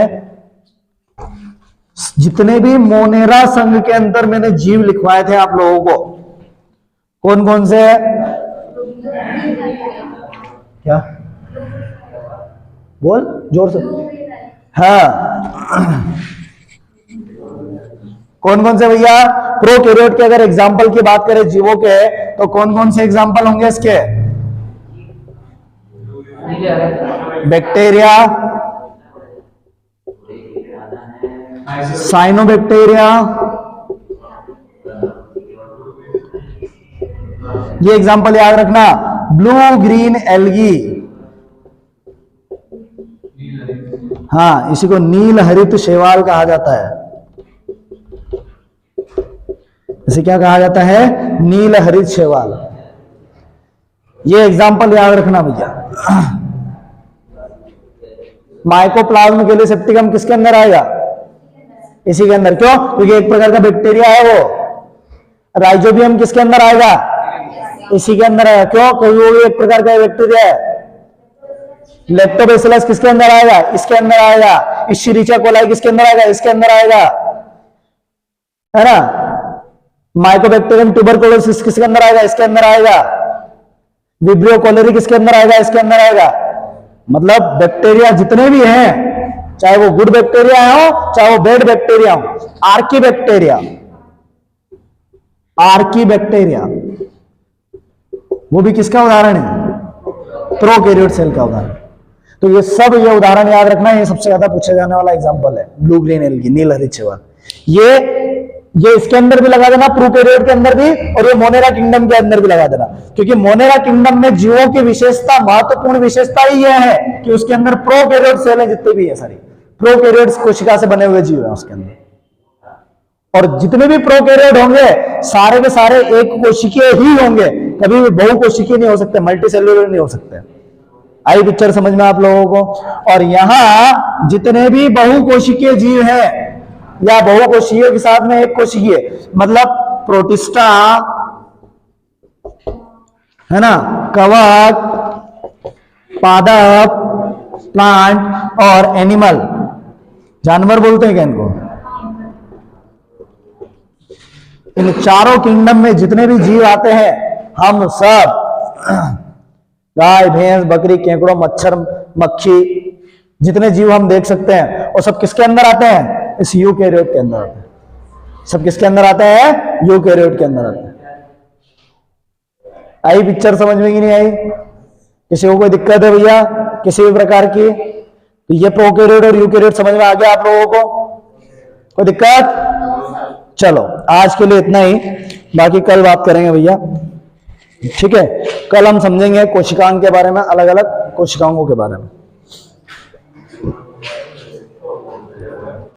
जितने भी मोनेरा संघ के अंदर मैंने जीव लिखवाए थे आप लोगों को, कौन कौन से? क्या बोल जोर से? हाँ, कौन कौन से भैया? प्रोकैरियोट के अगर एग्जाम्पल की बात करें जीवों के, तो कौन कौन से एग्जाम्पल होंगे इसके? बैक्टीरिया, साइनोबैक्टीरिया, ये एग्जाम्पल याद रखना। ब्लू ग्रीन एल्गी, हाँ, इसी को नील हरित शैवाल कहा जाता है। इसे क्या कहा जाता है? नील हरित शैवाल। ये एग्जाम्पल याद रखना भैया। माइकोप्लाज्म के लिए सेप्टिकम किसके अंदर आएगा? इसी के अंदर। क्यों? क्योंकि एक प्रकार का बैक्टीरिया है वो। राइजोबियम किसके अंदर आएगा? इसी के अंदर आएगा। क्यों? क्योंकि वो भी एक प्रकार का बैक्टीरिया है। लैक्टोबैसिलस किसके अंदर आएगा? इसके अंदर आएगा। इश्चेरिचिया कोलाई किसके अंदर आएगा? इसके अंदर आएगा, है ना। माइकोबैक्टीरियम ट्यूबरकुलोसिस किसके अंदर आएगा? इसके अंदर आएगा। विब्रियो कोलेरी किसके अंदर आएगा? इसके अंदर आएगा। मतलब बैक्टीरिया जितने भी हैं, चाहे वो गुड बैक्टीरिया हो चाहे वो बैड बैक्टीरिया हो, आर्की बैक्टीरिया वो भी किसका उदाहरण है? प्रोकैरियोट सेल का उदाहरण। तो ये सब, ये उदाहरण याद रखना, ये सबसे ज्यादा पूछा जाने वाला एग्जांपल है। ब्लू ग्रीन एल्गी, नील हरित शैवाल, ये इसके अंदर भी लगा देना, प्रोकैरियोट के अंदर भी, और ये मोनेरा किंगडम के अंदर भी लगा देना। क्योंकि मोनेरा किंगडम में जीवों की विशेषता, महत्वपूर्ण विशेषता ही यह है कि उसके अंदर प्रोकैरियोट सेल है, जितने भी है सारी प्रोकैरियोट कोशिका से बने हुए जीव है उसके अंदर। और जितने भी प्रोकैरियोट होंगे सारे के सारे एक कोशिकीय ही होंगे, कभी भी बहुकोशिकीय नहीं हो सकते, मल्टीसेल्युलर नहीं हो सकते। आई पिक्चर समझ में आप लोगों को? और यहां जितने भी बहुकोशिकीय जीव हैं या बहुकोशिकीय के साथ में एक कोशिकीय, मतलब प्रोटिस्टा, है ना, कवक, पादप, प्लांट और एनिमल, जानवर बोलते हैं क्या इनको? इन चारों किंगडम में जितने भी जीव आते हैं, हम सब, गाय, भैंस, बकरी, केकड़ों, मच्छर, मक्खी, जितने जीव हम देख सकते हैं, वो सब किसके अंदर आते हैं? इस यूकैरियोट के अंदर आते हैं। सब किसके अंदर आते हैं? यूकैरियोट के अंदर आते हैं। आई पिक्चर समझ में कि नहीं आई? किसी को कोई दिक्कत है भैया किसी भी प्रकार की? तो ये प्रोकैरियोट और यूकैरियोट समझ में आ गया आप लोगों को? कोई दिक्कत? चलो आज के लिए इतना ही, बाकी कल बात करेंगे भैया, ठीक है। कल हम समझेंगे कोशिकाओं के बारे में, अलग अलग कोशिकाओं के बारे में।